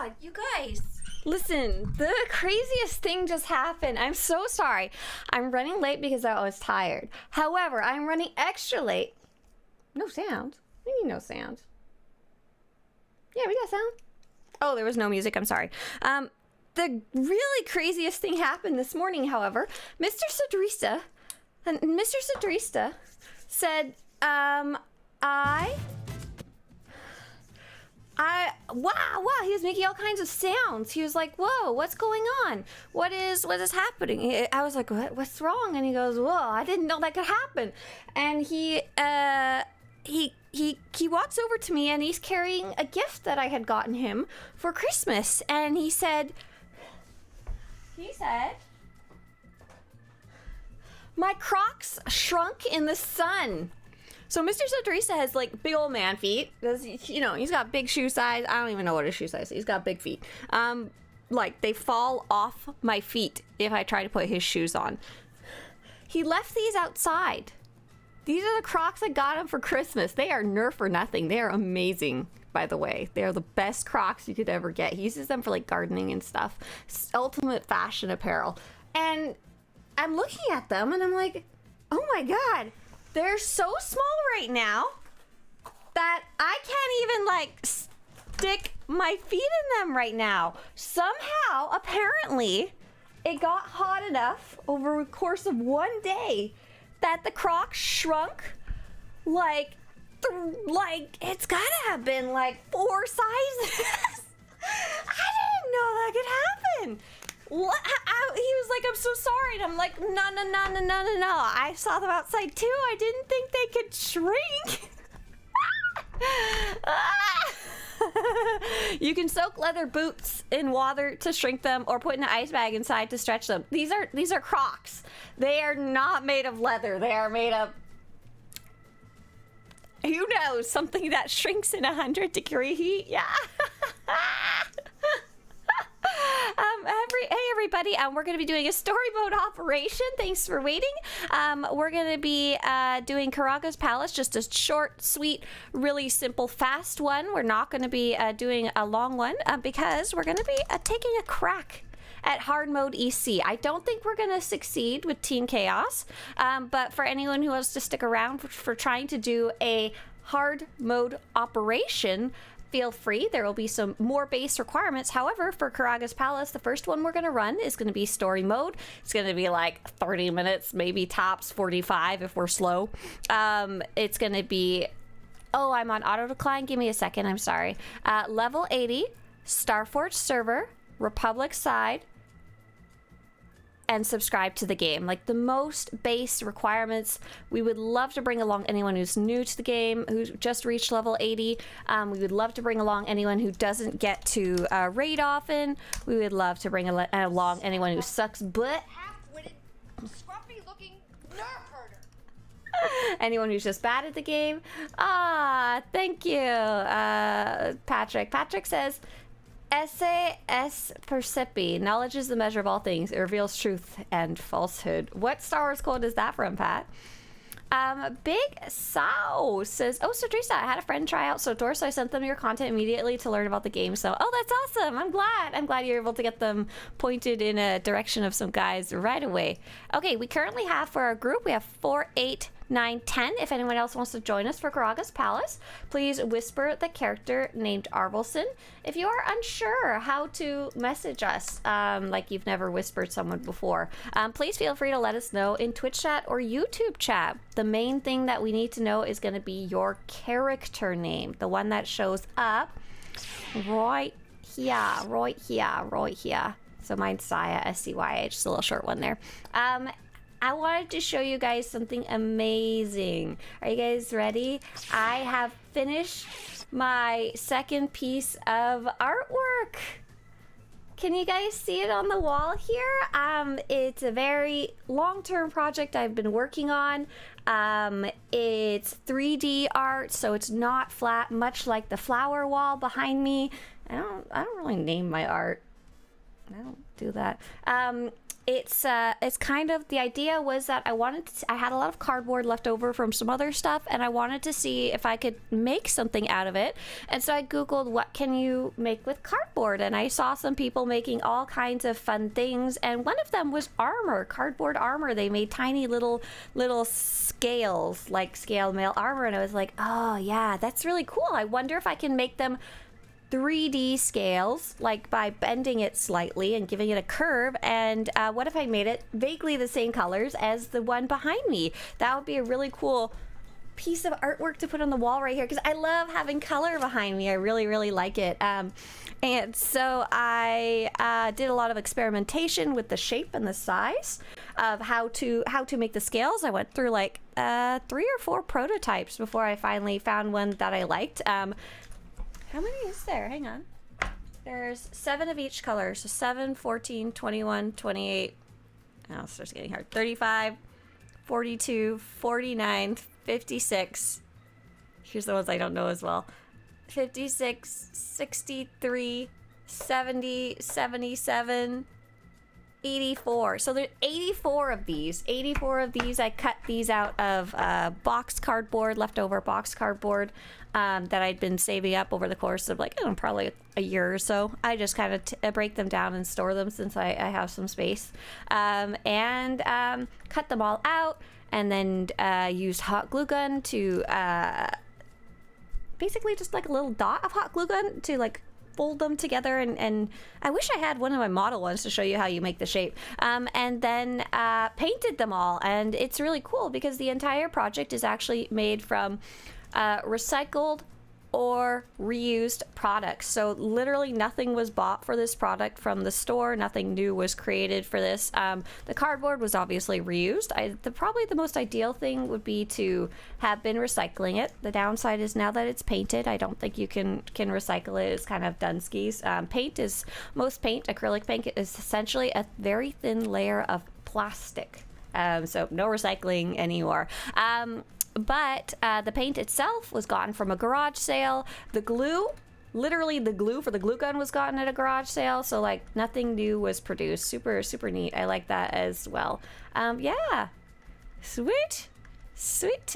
God, you guys. Listen, the craziest thing just happened. I'm so sorry. I'm running late because I was tired. However, I'm running extra late. No sound? What do you mean no sound? Yeah, we got sound. Oh, there was no music. I'm sorry. The really craziest thing happened this morning, however. Mr. Swtorista said, wow, he was making all kinds of sounds. He was like, whoa, what's going on? What is happening? I was like, what's wrong? And he goes, whoa, I didn't know that could happen. And he walks over to me and he's carrying a gift that I had gotten him for Christmas. And he said, my Crocs shrunk in the sun. So Mr. Swtorista has like big old man feet. You know, he's got big shoe size. I don't even know what his shoe size is. He's got big feet. Like they fall off my feet if I try to put his shoes on. He left these outside. These are the Crocs I got him for Christmas. They are Nerf or nothing. They are amazing, by the way. They are the best Crocs you could ever get. He uses them for like gardening and stuff. Ultimate fashion apparel. And I'm looking at them and I'm like, oh my God. They're so small right now that I can't even like stick my feet in them right now. Somehow, apparently, it got hot enough over the course of one day that the Crocs shrunk like it's gotta have been like 4 sizes. I didn't know that could happen. He was like, I'm so sorry. And I'm like, no. I saw them outside too. I didn't think they could shrink. You can soak leather boots in water to shrink them or put in an ice bag inside to stretch them. These are Crocs. They are not made of leather. They are made of, who knows, something that shrinks in 100-degree heat. Yeah. Hey everybody, we're going to be doing a story mode operation. Thanks for waiting. We're going to be doing Karagga's Palace, just a short, sweet, really simple, fast one. We're not going to be doing a long one because we're going to be taking a crack at hard mode EC. I don't think we're going to succeed with Team Chaos, but for anyone who wants to stick around for trying to do a hard mode operation, feel free. There will be some more base requirements. However, for Karagga's Palace, the first one we're going to run is going to be story mode. It's going to be like 30 minutes, maybe tops 45 if we're slow. It's going to be, oh, I'm on auto decline. Give me a second. I'm sorry. Level 80, Starforge server, Republic side, and subscribe to the game. Like the most base requirements. We would love to bring along anyone who's new to the game, who just reached level 80. We would love to bring along anyone who doesn't get to raid often. We would love to bring along anyone who sucks butt. Half-witted, scruffy-looking nerf herder. Anyone who's just bad at the game. Thank you, Patrick. Patrick says, S.A.S. Percipi. Knowledge is the measure of all things. It reveals truth and falsehood. What Star Wars quote is that from, Pat? Big Sow says, oh, Swtorista, I had a friend try out SWTOR, so I sent them your content immediately to learn about the game. So, oh, that's awesome. I'm glad you're able to get them pointed in a direction of some guys right away. Okay, we currently have for our group, we have 4, 8, 9, 10. If anyone else wants to join us for Karagga's Palace, please whisper the character named Arvelson. If you are unsure how to message us, like you've never whispered someone before, please feel free to let us know in Twitch chat or YouTube chat. The main thing that we need to know is going to be your character name, the one that shows up right here. So mine's Saya, S-C-Y-H, just a little short one there. I wanted to show you guys something amazing. Are you guys ready? I have finished my second piece of artwork. Can you guys see it on the wall here? It's a very long-term project I've been working on. It's 3D art, so it's not flat, much like the flower wall behind me. I don't really name my art. I don't do that. it's kind of, the idea was that I had a lot of cardboard left over from some other stuff, and I wanted to see if I could make something out of it. And so I googled, what can you make with cardboard? And I saw some people making all kinds of fun things, and one of them was armor, cardboard armor. They made tiny little scales, like scale mail armor, and I was like, oh yeah, that's really cool. I wonder if I can make them 3D scales, like by bending it slightly and giving it a curve. And what if I made it vaguely the same colors as the one behind me? That would be a really cool piece of artwork to put on the wall right here, because I love having color behind me. I really, really like it. And so I did a lot of experimentation with the shape and the size of how to make the scales. I went through like 3 or 4 prototypes before I finally found one that I liked. How many is there? Hang on. There's 7 of each color. So 7, 14, 21, 28. Oh, it starts getting hard. 35, 42, 49, 56. Here's the ones I don't know as well. 56, 63, 70, 77, 84. So there's 84 of these. 84 of these. I cut these out of box cardboard, leftover box cardboard. That I'd been saving up over the course of like, probably a year or so. I just kind of break them down and store them since I have some space. And cut them all out, and then used hot glue gun to basically just like a little dot of hot glue gun to like fold them together. And I wish I had one of my model ones to show you how you make the shape. And then painted them all. And it's really cool because the entire project is actually made from recycled or reused products. So literally nothing was bought for this product from the store. Nothing new was created for this. The cardboard was obviously reused. Probably the most ideal thing would be to have been recycling it. The downside is now that it's painted, I don't think you can recycle it. It's kind of done skis. Most paint, acrylic paint, is essentially a very thin layer of plastic. So no recycling anymore. But the paint itself was gotten from a garage sale. The glue, literally the glue for the glue gun, was gotten at a garage sale. So like nothing new was produced. Super, super neat. I like that as well. Yeah, sweet.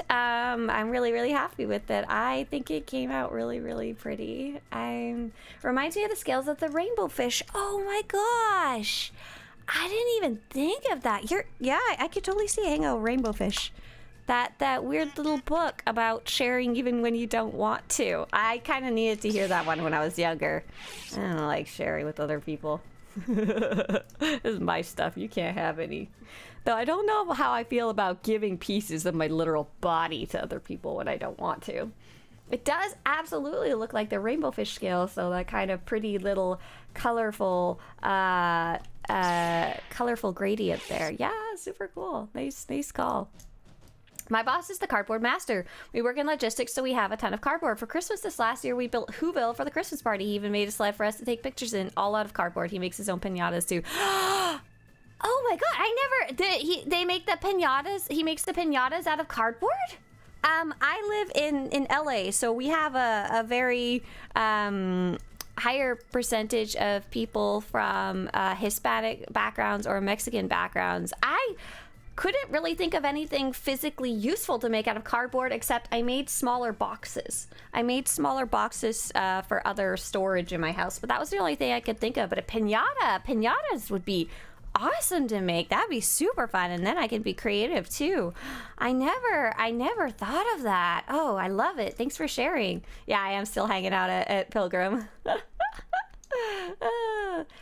I'm really, really happy with it. I think it came out really, really pretty. Reminds me of the scales of the rainbow fish. Oh my gosh. I didn't even think of that. I could totally see hang a rainbow fish. That weird little book about sharing even when you don't want to. I kind of needed to hear that one when I was younger. I don't like sharing with other people. This is my stuff. You can't have any. Though I don't know how I feel about giving pieces of my literal body to other people when I don't want to. It does absolutely look like the rainbow fish scale, so that kind of pretty little colorful gradient there. Yeah, super cool. Nice call. My boss is the cardboard master. We work in logistics, so we have a ton of cardboard. For Christmas this last year, we built Whoville for the Christmas party. He even made a sled for us to take pictures in, all out of cardboard. He makes his own piñatas too. Oh my god, they make the piñatas. He makes the piñatas out of cardboard? I live in LA, so we have a very higher percentage of people from Hispanic backgrounds or Mexican backgrounds. I couldn't really think of anything physically useful to make out of cardboard, except I made smaller boxes. For other storage in my house, but that was the only thing I could think of. But piñatas would be awesome to make. That'd be super fun, and then I can be creative too. I never thought of that. Oh, I love it. Thanks for sharing. Yeah, I am still hanging out at Pilgrim.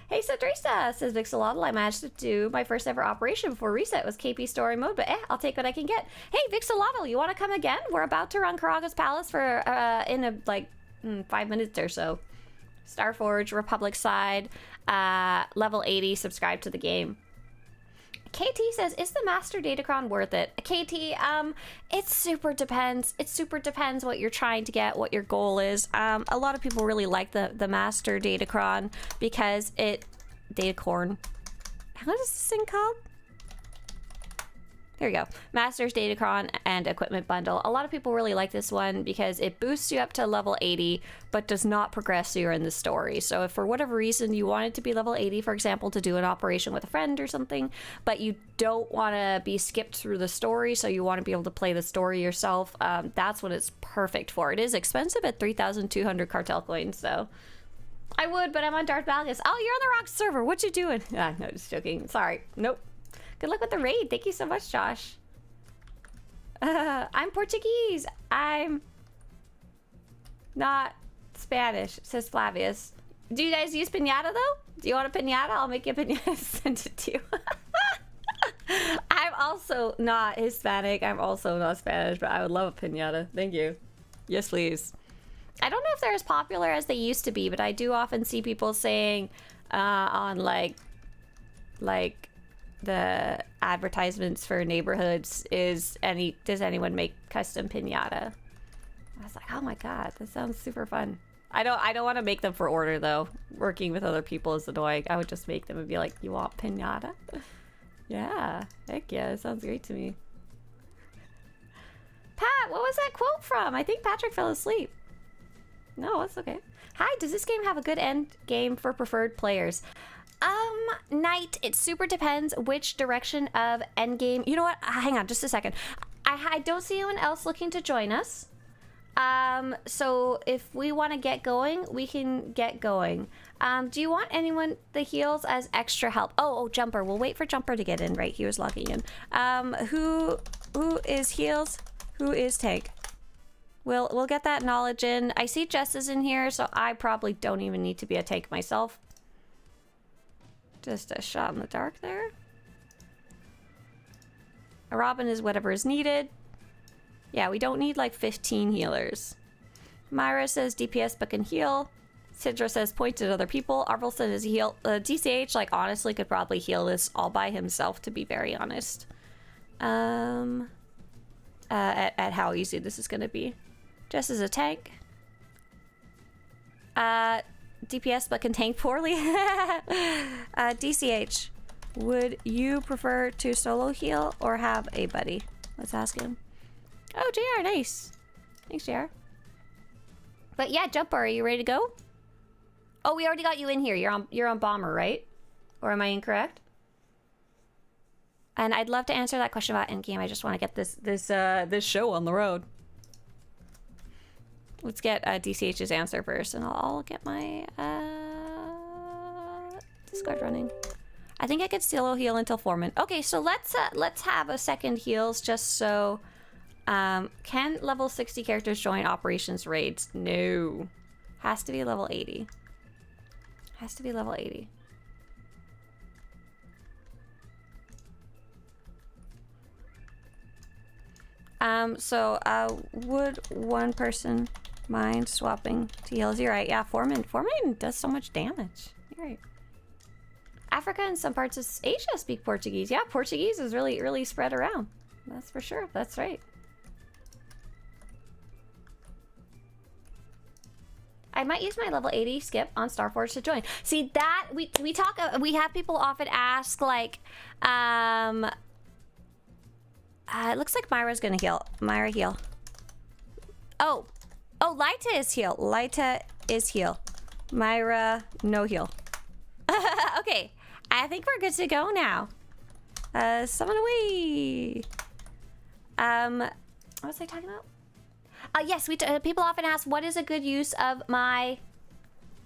Hey, Swtorista, says Vixolotl. I managed to do my first ever operation before reset. It was KP story mode, but I'll take what I can get. Hey, Vixolotl, you want to come again? We're about to run Karagga's Palace for in 5 minutes or so. Starforge, Republic side, level 80, subscribe to the game. KT says, is the Master Datacron worth it? KT, it super depends. It super depends what you're trying to get, what your goal is. A lot of people really like the Master Datacron because Datacorn. What is this thing called? There you go. Master's Datacron and Equipment Bundle. A lot of people really like this one because it boosts you up to level 80, but does not progress you in the story. So if for whatever reason you wanted to be level 80, for example, to do an operation with a friend or something, but you don't want to be skipped through the story, so you want to be able to play the story yourself, that's what it's perfect for. It is expensive at 3,200 cartel coins, so... I would, but I'm on Darth Malgus. Oh, you're on the wrong server. What you doing? Ah, no, just joking. Sorry. Nope. Good luck with the raid. Thank you so much, Josh. I'm Portuguese. I'm not Spanish, says Flavius. Do you guys use piñata, though? Do you want a piñata? I'll make you a piñata and send it to you. I'm also not Hispanic. I'm also not Spanish, but I would love a piñata. Thank you. Yes, please. I don't know if they're as popular as they used to be, but I do often see people saying on like the advertisements for neighborhoods, does anyone make custom piñata? I was like, oh my god, that sounds super fun. I don't want to make them for order though. Working with other people is annoying. I would just make them and be like, you want piñata? Yeah, heck yeah, that sounds great to me. Pat, what was that quote from? I think Patrick fell asleep. No, it's okay. Hi, does this game have a good end game for preferred players? Knight, it super depends which direction of end game. You know what? Hang on just a second. I don't see anyone else looking to join us. So if we want to get going, we can get going. Do you want anyone the heals as extra help? Oh, Jumper. We'll wait for Jumper to get in, right? He was logging in. Who is heals? Who is tank? We'll get that knowledge in. I see Jess is in here, so I probably don't even need to be a tank myself. Just a shot in the dark there. A Robin is whatever is needed. Yeah, we don't need like 15 healers. Myra says DPS but can heal. Sidra says point at other people. Arvelson is heal. DCH, like, honestly could probably heal this all by himself, to be very honest. At how easy this is going to be. Jess is a tank. DPS but can tank poorly. DCH, would you prefer to solo heal or have a buddy? Let's ask him. Oh, JR, nice. Thanks, JR. But yeah, Jumper, are you ready to go? Oh, we already got you in here. You're on Bomber, right? Or am I incorrect? And I'd love to answer that question about endgame. I just want to get this show on the road. Let's get DCH's answer first, and I'll get my Discord running. I think I could solo heal until Foreman. Okay, so let's have a second heals just so. Can level 60 characters join operations raids? No. Has to be level 80. Has to be level 80. Would one person mind swapping to heals? You're right. Yeah, Foreman does so much damage. You're right. Africa and some parts of Asia speak Portuguese. Yeah, Portuguese is really, really spread around. That's for sure. That's right. I might use my level 80 skip on Starforge to join. See that we have people often ask like, it looks like Myra's gonna heal. Myra heal. Oh, Lyta is heal. Lyta is heal. Myra no heal. Okay, I think we're good to go now. Summon away. What was I talking about? Yes, people often ask, what is a good use of my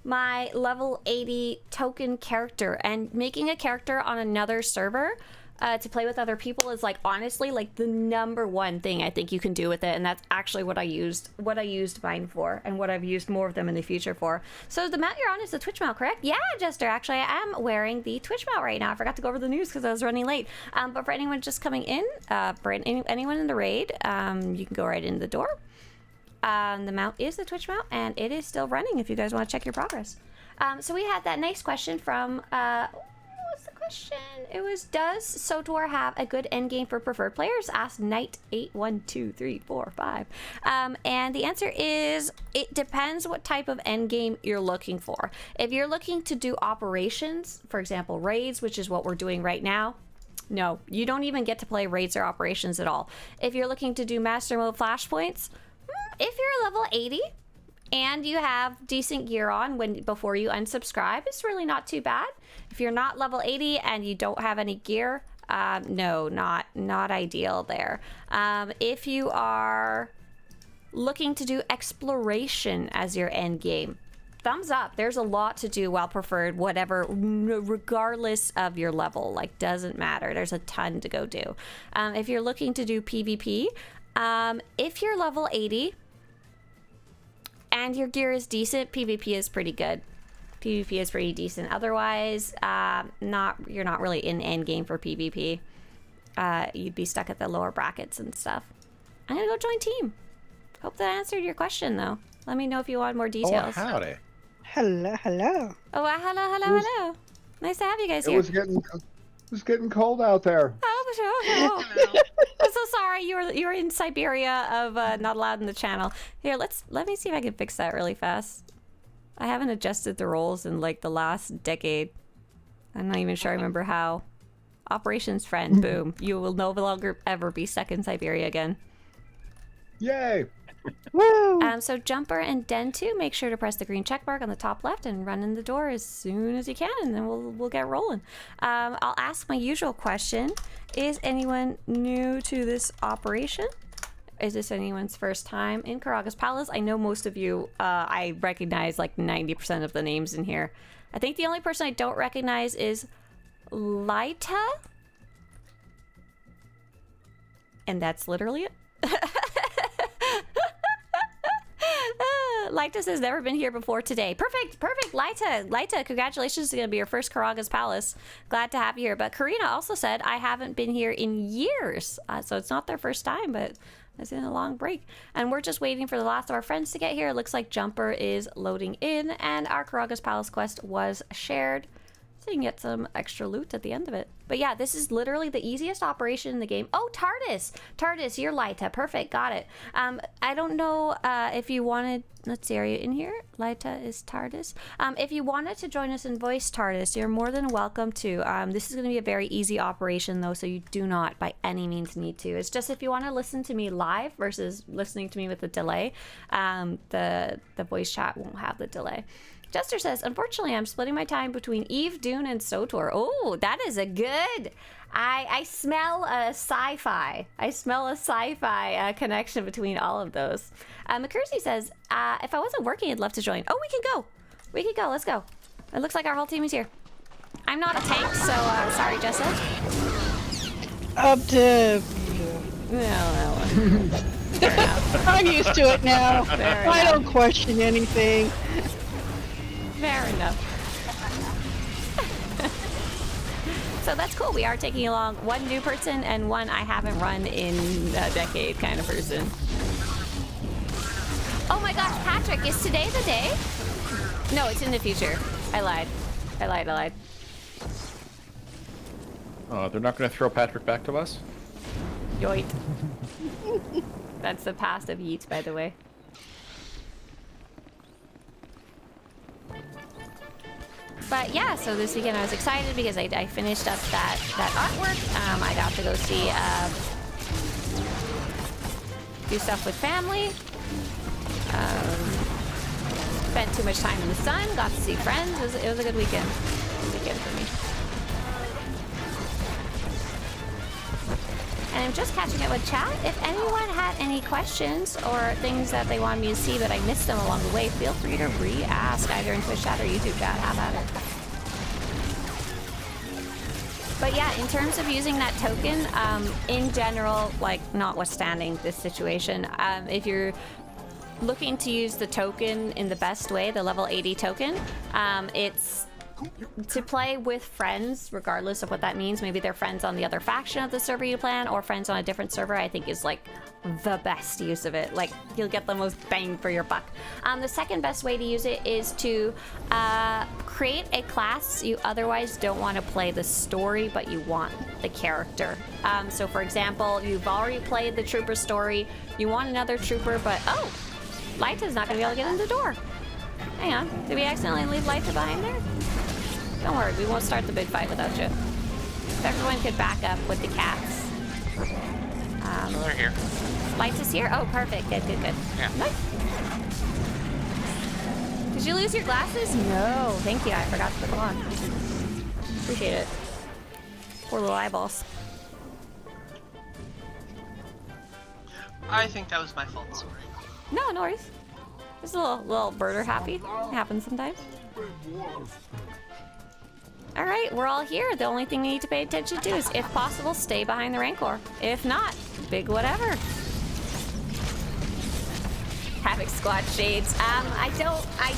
level 80 token character? And making a character on another server to play with other people is, like, honestly, like, the #1 thing I think you can do with it. And that's actually what I used mine for, and what I've used more of them in the future for. So the mount you're on is the Twitch mount, correct? Yeah, Jester, actually, I am wearing the Twitch mount right now. I forgot to go over the news because I was running late. But for anyone just coming in, for anyone in the raid, you can go right in the door. The mount is the Twitch mount, and it is still running if you guys want to check your progress. So we had that nice question from, what was the question? It was, does SWTOR have a good endgame for preferred players? Asked Knight812345. And the answer is, it depends what type of endgame you're looking for. If you're looking to do operations, for example, raids, which is what we're doing right now, No, you don't even get to play raids or operations at all. If you're looking to do master mode flashpoints, if you're level 80 and you have decent gear on before you unsubscribe, it's really not too bad. If you're not level 80 and you don't have any gear, no, not ideal there. If you are looking to do exploration as your end game, thumbs up. There's a lot to do, well preferred, whatever, regardless of your level. Like, doesn't matter. There's a ton to go do. If you're looking to do PvP, if you're level 80 and your gear is decent, PvP is pretty good. PvP is pretty decent. Otherwise, you're not really in end game for PvP. You'd be stuck at the lower brackets and stuff. I'm gonna go join team. Hope that answered your question, though. Let me know if you want more details. Oh, howdy. Hello, hello. Oh, hello. Nice to have you guys here. It was getting cold out there. Oh. I'm so sorry. You were in Siberia of not allowed in the channel. Here, let me see if I can fix that really fast. I haven't adjusted the roles in like the last decade. I'm not even sure I remember how. Operations friend, boom. You will no longer ever be stuck in Siberia again. Yay! Woo! So Jumper and Den 2, make sure to press the green check mark on the top left and run in the door as soon as you can, and then we'll get rolling. I'll ask my usual question. Is anyone new to this operation? Is this anyone's first time in Karagga's Palace? I know most of you, I recognize like 90% of the names in here. I think the only person I don't recognize is Lyta. And that's literally it. Lyta says, never been here before today. Perfect. Lyta, congratulations. It's going to be your first Karagga's Palace. Glad to have you here. But Karina also said, I haven't been here in years. So it's not their first time, but it's in a long break. And we're just waiting for the last of our friends to get here. It looks like Jumper is loading in, and our Karagga's Palace quest was shared. So you can get some extra loot at the end of it. But yeah, this is literally the easiest operation in the game. Oh, TARDIS, you're Lyta. Perfect, got it. I don't know if you wanted, let's see, are you in here? Lyta is TARDIS. If you wanted to join us in voice TARDIS, you're more than welcome to. This is going to be a very easy operation though, so you do not by any means need to. It's just if you want to listen to me live versus listening to me with a delay, the voice chat won't have the delay. Jester says, unfortunately, I'm splitting my time between Eve, Dune, and SWTOR. Oh, that is a good. I smell a sci-fi. Connection between all of those. McCursey says, if I wasn't working, I'd love to join. Oh, we can go. Let's go. It looks like our whole team is here. I'm not a tank, so sorry, Jester. Up to... No. Fair enough. I'm used to it now. I don't question anything. Fair enough. So that's cool. We are taking along one new person and one I haven't run in a decade kind of person. Oh my gosh, Patrick, is today the day? No, it's in the future. I lied. Oh, they're not going to throw Patrick back to us? Yoit. That's the past of Yeats, by the way. But yeah, so this weekend I was excited because I finished up that artwork. I got to go see, do stuff with family. Spent too much time in the sun, got to see friends. It was a good weekend. For me. And I'm just catching up with chat. If anyone had any questions or things that they wanted me to see but I missed them along the way, feel free to re-ask either in Twitch chat or YouTube chat. Have at it. But yeah, in terms of using that token, in general, like notwithstanding this situation, if you're looking to use the token in the best way, the level 80 token, it's to play with friends, regardless of what that means. Maybe they're friends on the other faction of the server you plan, or friends on a different server, I think is like the best use of it. Like, you'll get the most bang for your buck. The second best way to use it is to create a class you otherwise don't want to play the story, but you want the character. So for example, you've already played the trooper story, you want another trooper, but oh, Lyta's not going to be able to get in the door. Hang on, did we accidentally leave Lyta behind there? Don't worry, we won't start the big fight without you. if everyone could back up with the cats. Oh, they're here. Lights is here? Oh, perfect. Good. Yeah. Nice. Did you lose your glasses? No. Thank you. I forgot to put them on. Appreciate it. Poor little eyeballs. I think that was my fault, sorry. No worries. Just a little birder happy. It happens sometimes. Alright, we're all here. The only thing you need to pay attention to is, if possible, stay behind the Rancor. If not, big whatever. Havoc Squad shades. I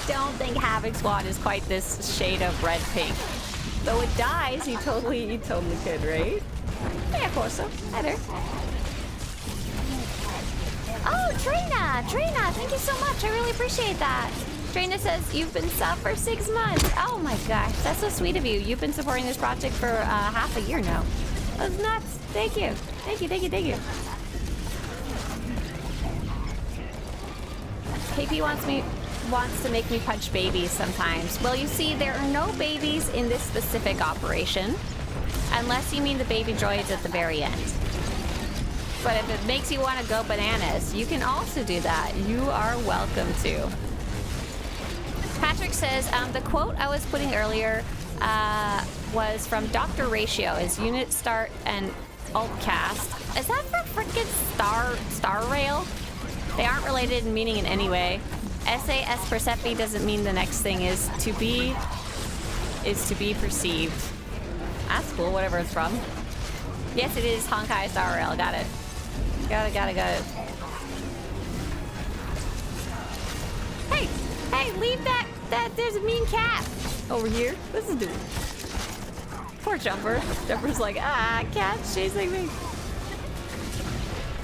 don't think Havoc Squad is quite this shade of red pink. Though it dies, you totally could, right? Yeah, of course so. Hi there. Oh, Trina, thank you so much. I really appreciate that. Trina says you've been sub for 6 months. Oh my gosh, that's so sweet of you. You've been supporting this project for half a year now. That's nuts. Thank you. KP wants to make me punch babies sometimes. Well, you see, there are no babies in this specific operation, unless you mean the baby droids at the very end. But if it makes you want to go bananas, you can also do that. You are welcome to. Patrick says, the quote I was putting earlier was from Dr. Ratio, is unit start and alt cast. Is that for frickin' star rail? They aren't related in meaning in any way. SAS Persepi doesn't mean the next thing is to be perceived. That's cool, whatever it's from. Yes, it is Honkai Star Rail, got it. Got it. Hey, leave that, there's a mean cat over here. This is doing. Poor Jumper. Jumper's like, cat's chasing me.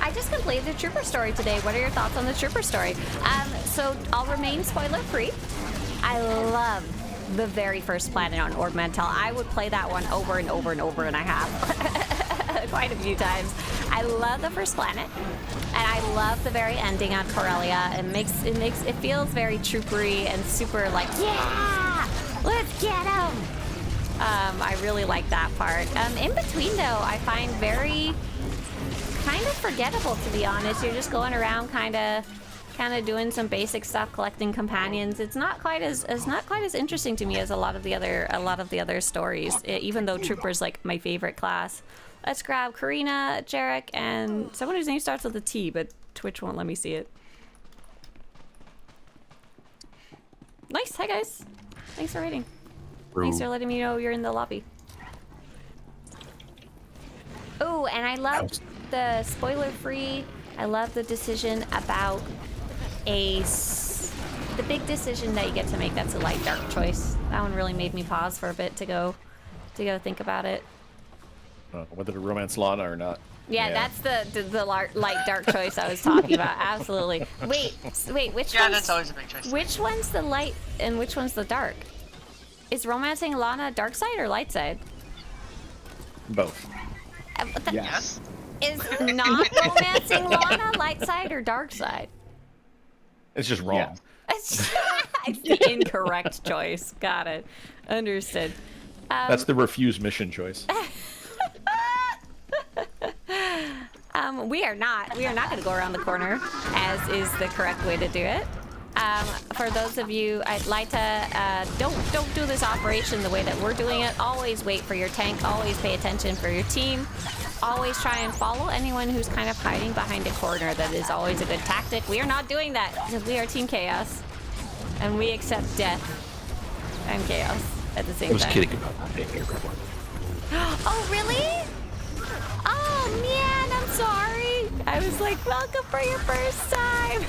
I just completed the Trooper story today. What are your thoughts on the Trooper story? So I'll remain spoiler free. I love the very first planet on Orb Mantell. I would play that one over and over and over, and I have quite a few times. I love the first planet, and I love the very ending on Corellia. It feels very troopery and super like, yeah, let's get him. I really like that part. In between though, I find very kind of forgettable, to be honest. You're just going around kind of doing some basic stuff, collecting companions. It's not quite as interesting to me as a lot of the other stories, even though Trooper's like my favorite class. Let's grab Karina, Jarek, and someone whose name starts with a T, but Twitch won't let me see it. Nice. Hi guys. Thanks for raiding. Thanks for letting me know you're in the lobby. Oh, and I love the spoiler-free. I love the decision about the big decision that you get to make. That's a light dark choice. That one really made me pause for a bit to go think about it. Whether to romance Lana or not. Yeah, that's the light dark choice I was talking about. Absolutely. Wait, which Yeah, one's, that's always a big choice. Which one's the light and which one's the dark? Is romancing Lana dark side or light side? Both. Yes. Is not romancing Lana light side or dark side? It's just wrong. Yeah. It's the incorrect choice. Got it. Understood. That's the refuse mission choice. We are not going to go around the corner, as is the correct way to do it. For those of you, I'd like to don't do this operation the way that we're doing it. Always wait for your tank. Always pay attention for your team. Always try and follow anyone who's kind of hiding behind a corner. That is always a good tactic. We are not doing that because we are Team Chaos, and we accept death and chaos at the same time. I was kidding about that. Oh really? Oh man, I'm sorry. I was like, welcome for your first time.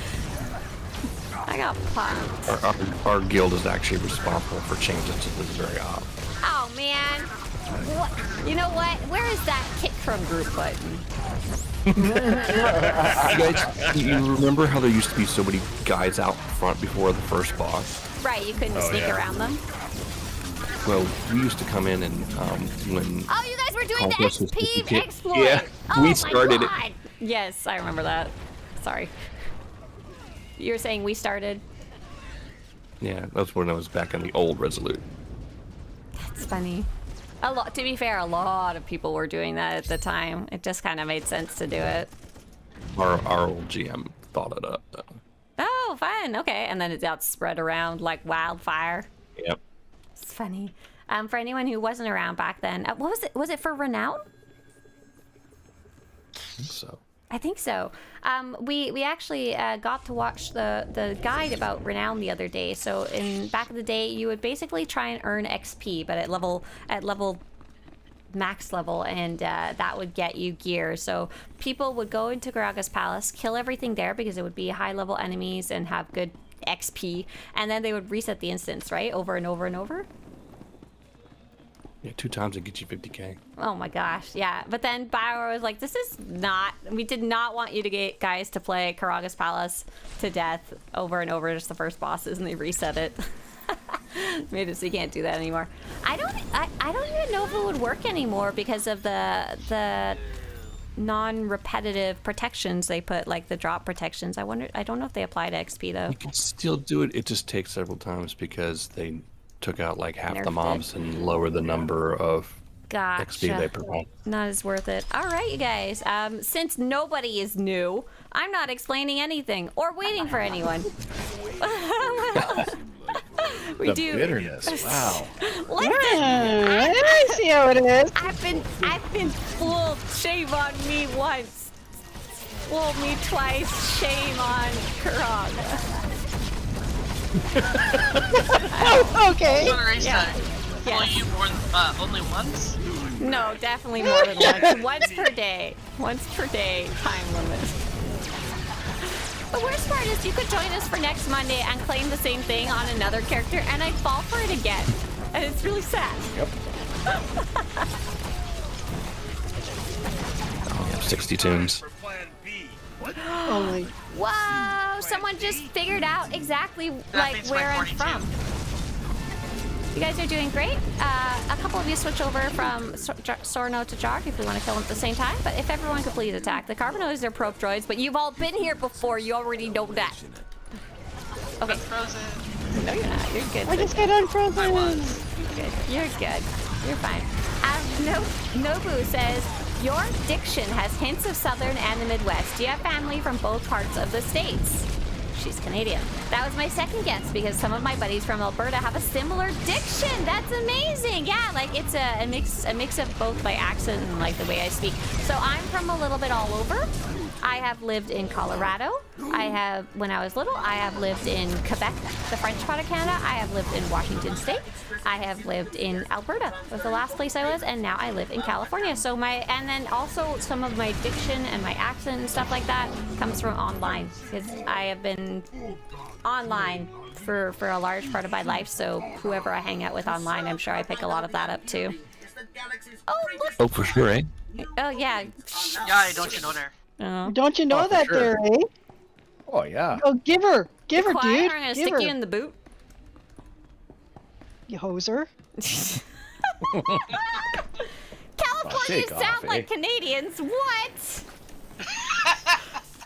I got pumped. Our guild is actually responsible for changes to this very op. Oh man. What? You know what? Where is that kick from group button? You guys, you remember how there used to be so many guys out front before the first boss? Right, you couldn't sneak around them. Well, we used to come in and when Oh, you guys were doing the Conquest was XP 50K. exploit. Yeah, oh, we started it. it. Yes, I remember that. Sorry. You were saying we started? Yeah, that's when I was back on the old Resolute. That's funny. A lot. To be fair, a lot of people were doing that at the time. It just kind of made sense to do it. Our old GM thought it up. Though. Oh, fun. Okay, and then it got spread around like wildfire. Yep. It's funny. For anyone who wasn't around back then, what was it? Was it for Renown? I think so. I think so. We actually got to watch the guide about Renown the other day. So back in the day, you would basically try and earn XP, but at level max level, and that would get you gear. So people would go into Karagga's palace, kill everything there because it would be high level enemies and have good XP, and then they would reset the instance, right, over and over and over. Yeah, 2 times it gets you 50k. Oh my gosh, yeah. But then Bioware was like, we did not want you to get guys to play Karagga's Palace to death over and over, just the first bosses, and they reset it. Made it so you can't do that anymore. I don't even know if it would work anymore because of the non-repetitive protections they put, like the drop protections. I don't know if they apply to XP though. You can still do it. It just takes several times because they took out like half the Nerfed mobs and lower the number of XP they provide. Not as worth it. All right, you guys. Since nobody is new, I'm not explaining anything or waiting for anyone. The bitterness. Wow. Listen, I see how it is. I've been fooled. Shame on me once. Fooled me twice. Shame on Karagga. Okay. Swtorista, Yeah. will Yes. you only once? No, definitely more than once. Once per day. Once per day time limit. The worst part is you could join us for next Monday and claim the same thing on another character, and I'd fall for it again. And it's really sad. Yep. Oh, yeah, 60 tunes. Only. Whoa! Someone just figured out exactly like beats where my I'm 42. from. You guys are doing great. A couple of you switch over from Sorno to Jarg if we want to kill them at the same time. But if everyone could please attack. The Carbonos are probe droids, but you've all been here before. You already know that. Okay. Frozen. No, you're not. You're good. I just got unfrozen. I was. Good. You're good. You're fine. Nobu says, your diction has hints of Southern and the Midwest. Do you have family from both parts of the States? She's Canadian. That was my second guess because some of my buddies from Alberta have a similar diction. That's amazing. Yeah, like it's a mix of both my accent and like the way I speak. So I'm from a little bit all over. I have lived in Colorado. When I was little, I have lived in Quebec, the French part of Canada. I have lived in Washington State. I have lived in Alberta, was the last place I was, and now I live in California. So and then also some of my diction and my accent and stuff like that comes from online, because I have been online for a large part of my life. So whoever I hang out with online, I'm sure I pick a lot of that up too. Oh, look. Oh, for sure, eh? Oh yeah. Yeah, don't you know there? Oh. Don't you know for that sure. there, eh? Oh, yeah. Oh, give her, Quiet, dude. or I'm gonna Give stick her. you in the boot. You hoser. California shake sound off, like eh? Canadians. What?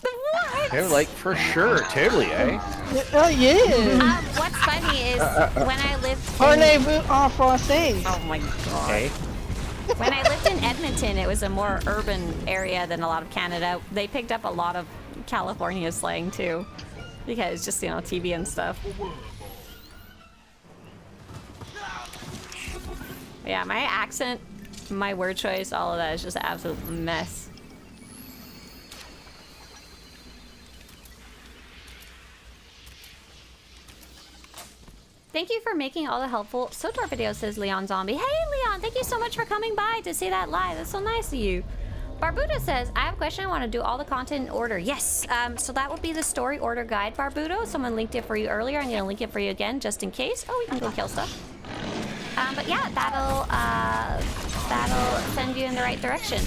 What? They're like, for sure, totally, eh? Oh, yeah. What's funny is when I lived in, Parlez-vous en français? oh my god. Eh? When I lived in Edmonton, it was a more urban area than a lot of Canada. They picked up a lot of California slang too, because just TV and stuff. Yeah, my accent, my word choice, all of that is just an absolute mess. Thank you for making all the helpful SWTOR videos, says Leon Zombie. Hey, Leon, thank you so much for coming by to see that live. That's so nice of you. Barbudo says, I have a question. I want to do all the content in order. Yes, so that would be the story order guide, Barbudo. Someone linked it for you earlier. I'm going to link it for you again, just in case. Oh, we can go kill stuff. But yeah, that'll send you in the right direction.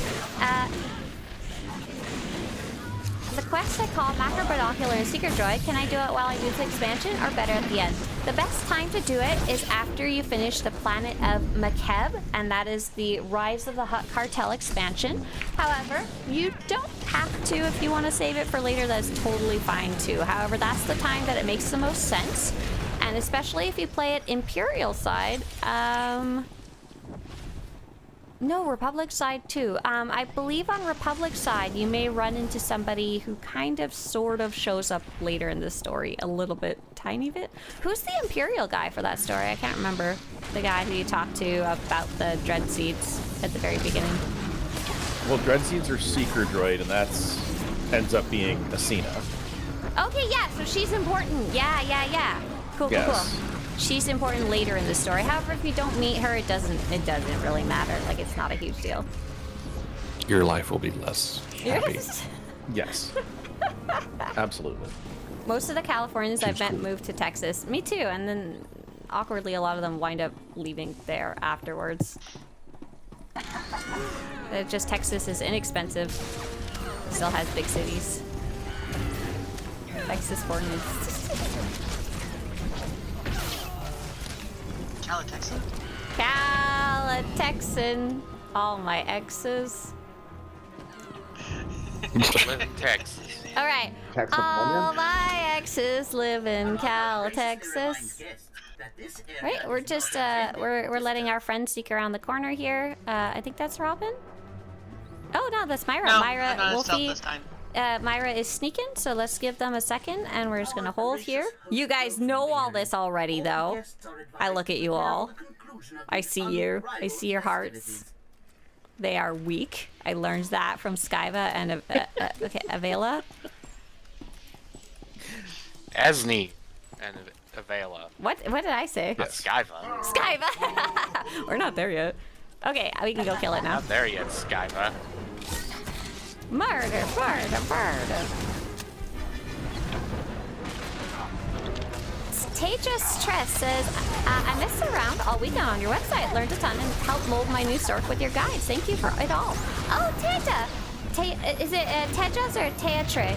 The quest I call Macro Binocular and Secret Droid. Can I do it while I do the expansion, or better at the end? The best time to do it is after you finish the Planet of Makeb, and that is the Rise of the Hutt Cartel expansion. However, you don't have to. If you want to save it for later, that's totally fine too. However, that's the time that it makes the most sense, and especially if you play it Imperial side. No, Republic side too. I believe on Republic side, you may run into somebody who kind of, sort of shows up later in the story, a little bit, tiny bit. Who's the Imperial guy for that story? I can't remember. The guy who you talked to about the Dread Seeds at the very beginning. Well, Dreadseeds are Seeker Droid, and that's ends up being Asina. Okay, yeah, so she's important. Yeah. Cool. She's important later in the story. However, if you don't meet her, it doesn't really matter. Like, it's not a huge deal. Your life will be less happy. Yes. Absolutely. Most of the Californians I've met moved to Texas. Me too, and then awkwardly a lot of them wind up leaving there afterwards. Just Texas is inexpensive. Still has big cities. Texas Fortnite. Cali-Texan? Cali-Texan. All my exes. Live in Texas. All right. All my exes live in Texas. Right, we're just we're letting our friend sneak around the corner here. I think that's Robin. Oh no, that's Myra. No, Myra, I'm not Wolfie. stealth this time. Myra is sneaking, so let's give them a second, and we're just gonna hold here. You guys know all this already, though. I look at you all. I see you. I see your hearts. They are weak. I learned that from Skyva and Avela. Asni and Avela. What did I say? Not Skyva. Skyva! We're not there yet. Okay, we can go kill it now. Not there yet, Skyva. Murder. Teja Stress says, I messed around all weekend on your website, learned a ton, and helped mold my new stork with your guides. Thank you for it all. Oh, Teja! Is it Tejas or Teatre?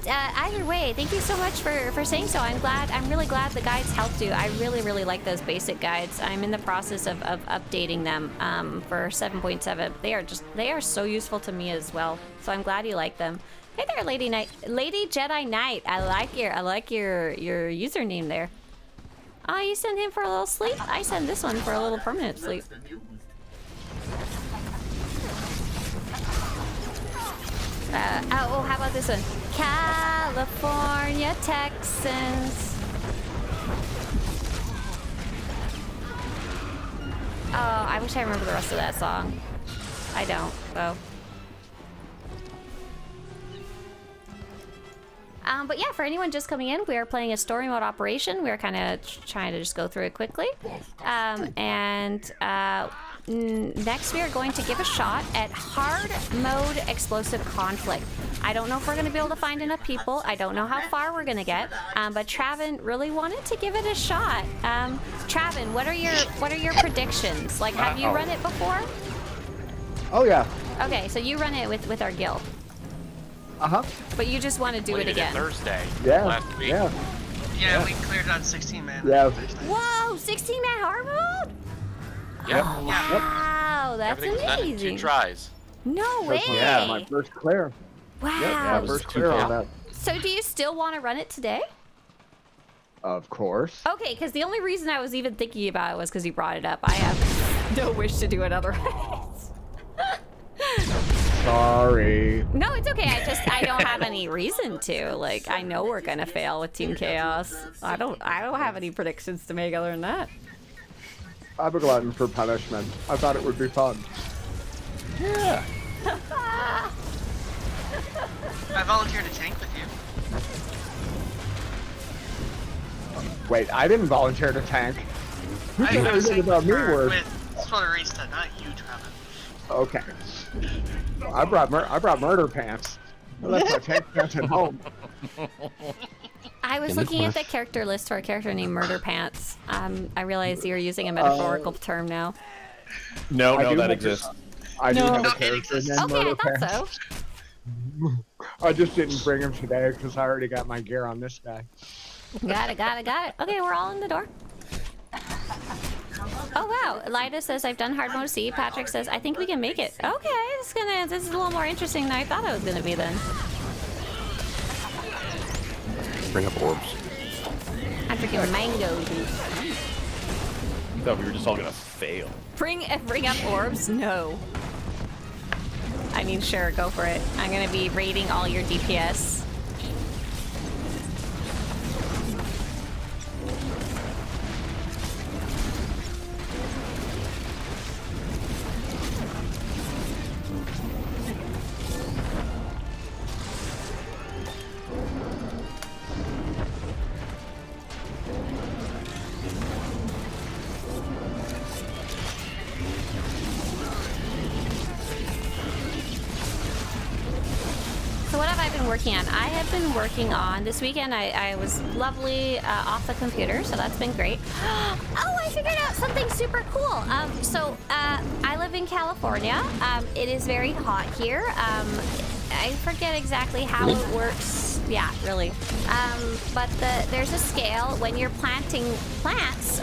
Either way, thank you so much for saying so. I'm really glad the guides helped you. I really like those basic guides. I'm in the process of updating them for 7.7. They are so useful to me as well. So I'm glad you like them. Hey there, Lady Jedi Knight. I like your username there. Oh, you send him for a little sleep? I send this one for a little permanent sleep. How about this one? California Texans. Oh, I wish I remember the rest of that song. I don't, though. But yeah, for anyone just coming in, we are playing a story mode operation. We're kind of trying to just go through it quickly. Next we are going to give a shot at hard mode explosive conflict. I don't know if we're going to be able to find enough people. I don't know how far we're going to get. But Travin really wanted to give it a shot. Travin, what are your predictions? Like, have you run it before? Oh yeah. Okay, so you run it with our guild. Uh-huh. But you just want to do it again. Thursday. Yeah. Last week. Yeah, we cleared it on 16 man. Yeah. Whoa, 16-man hard mode? Yep. Oh, wow, that's Everything's done in 2 amazing. tries. No way. Yeah, my first clear. Wow. Yeah, first clear on that. So do you still want to run it today? Of course. Okay, because the only reason I was even thinking about it was because you brought it up. I have no wish to do it otherwise. Sorry. No, it's okay. I don't have any reason to. Like, I know we're gonna fail with Team Chaos. I don't have any predictions to make other than that. I'm a glutton for punishment. I thought it would be fun. Yeah. I volunteered to tank with you. Wait, I didn't volunteer to tank. Who I cares was anything about me word? with Swtorista, not you, Trevor. Okay. I brought murder pants. I left my tank pants at home. I was looking at the character list for a character named Murder Pants. I realized you're using a metaphorical term now. No, I do that have exists. I do have No, a it character exists. named Okay, I Murder thought Pants. so. I just didn't bring him today because I already got my gear on this guy. Got it. Okay, we're all in the door. Oh wow, Lida says I've done hard mode C. Patrick says I think we can make it. Okay, this is a little more interesting than I thought it was gonna be then. Bring up orbs. I'm freaking mango juice. I thought we were just all gonna fail. Bring up orbs? No. I mean, sure, go for it. I'm gonna be raiding all your DPS. Working on. I have been working on this weekend. I was lovely off the computer, so that's been great. Oh, I figured out something super cool. I live in California. It is very hot here. I forget exactly how it works. Yeah, really. But there's a scale when you're planting plants.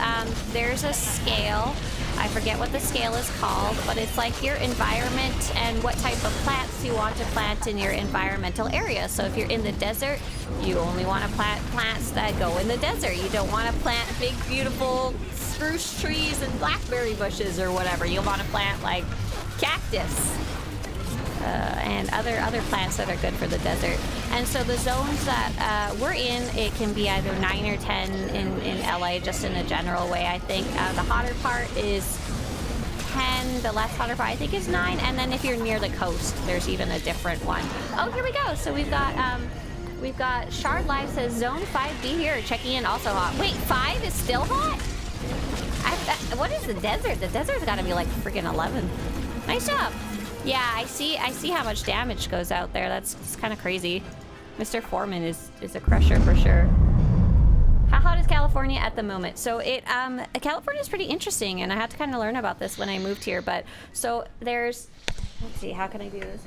There's a scale. I forget what the scale is called, but it's like your environment and what type of plants you want to plant in your environmental area. So if you're in the desert, you only want to plant plants that go in the desert. You don't want to plant big, beautiful spruce trees and blackberry bushes or whatever. You want to plant like cactus and other plants that are good for the desert. And so the zones that we're in, it can be either 9 or 10 in LA, just in a general way. I think the hotter part is 10, the less hotter part I think is 9, and then if you're near the coast, there's even a different one. Oh, here we go. So we've got Shard Live says Zone 5B here, checking in, also hot. Wait, 5 is still hot? What is the desert? The desert's gotta be like freaking 11. Nice job. Yeah, I see how much damage goes out there. That's kind of crazy. Mr. Foreman is a crusher for sure. How hot is California at the moment? So California is pretty interesting, and I had to kind of learn about this when I moved here. But so let's see, how can I do this?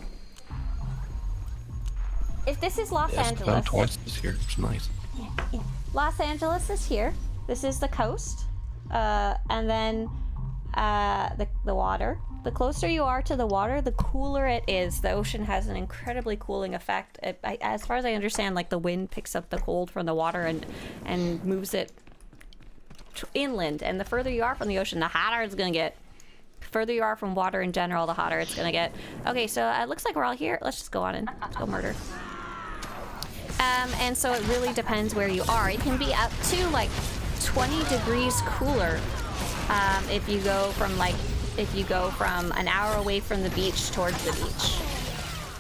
If this is Los Angeles. Twice this year. It's nice. Yeah. Los Angeles is here. This is the coast, and then the water. The closer you are to the water, the cooler it is. The ocean has an incredibly cooling effect. As far as I understand, like the wind picks up the cold from the water and moves it inland. And the further you are from the ocean, the hotter it's gonna get. The further you are from water in general, the hotter it's gonna get. Okay, so it looks like we're all here. Let's just go on in. Let's go murder. And so it really depends where you are. It can be up to like 20 degrees cooler if you go from an hour away from the beach towards the beach.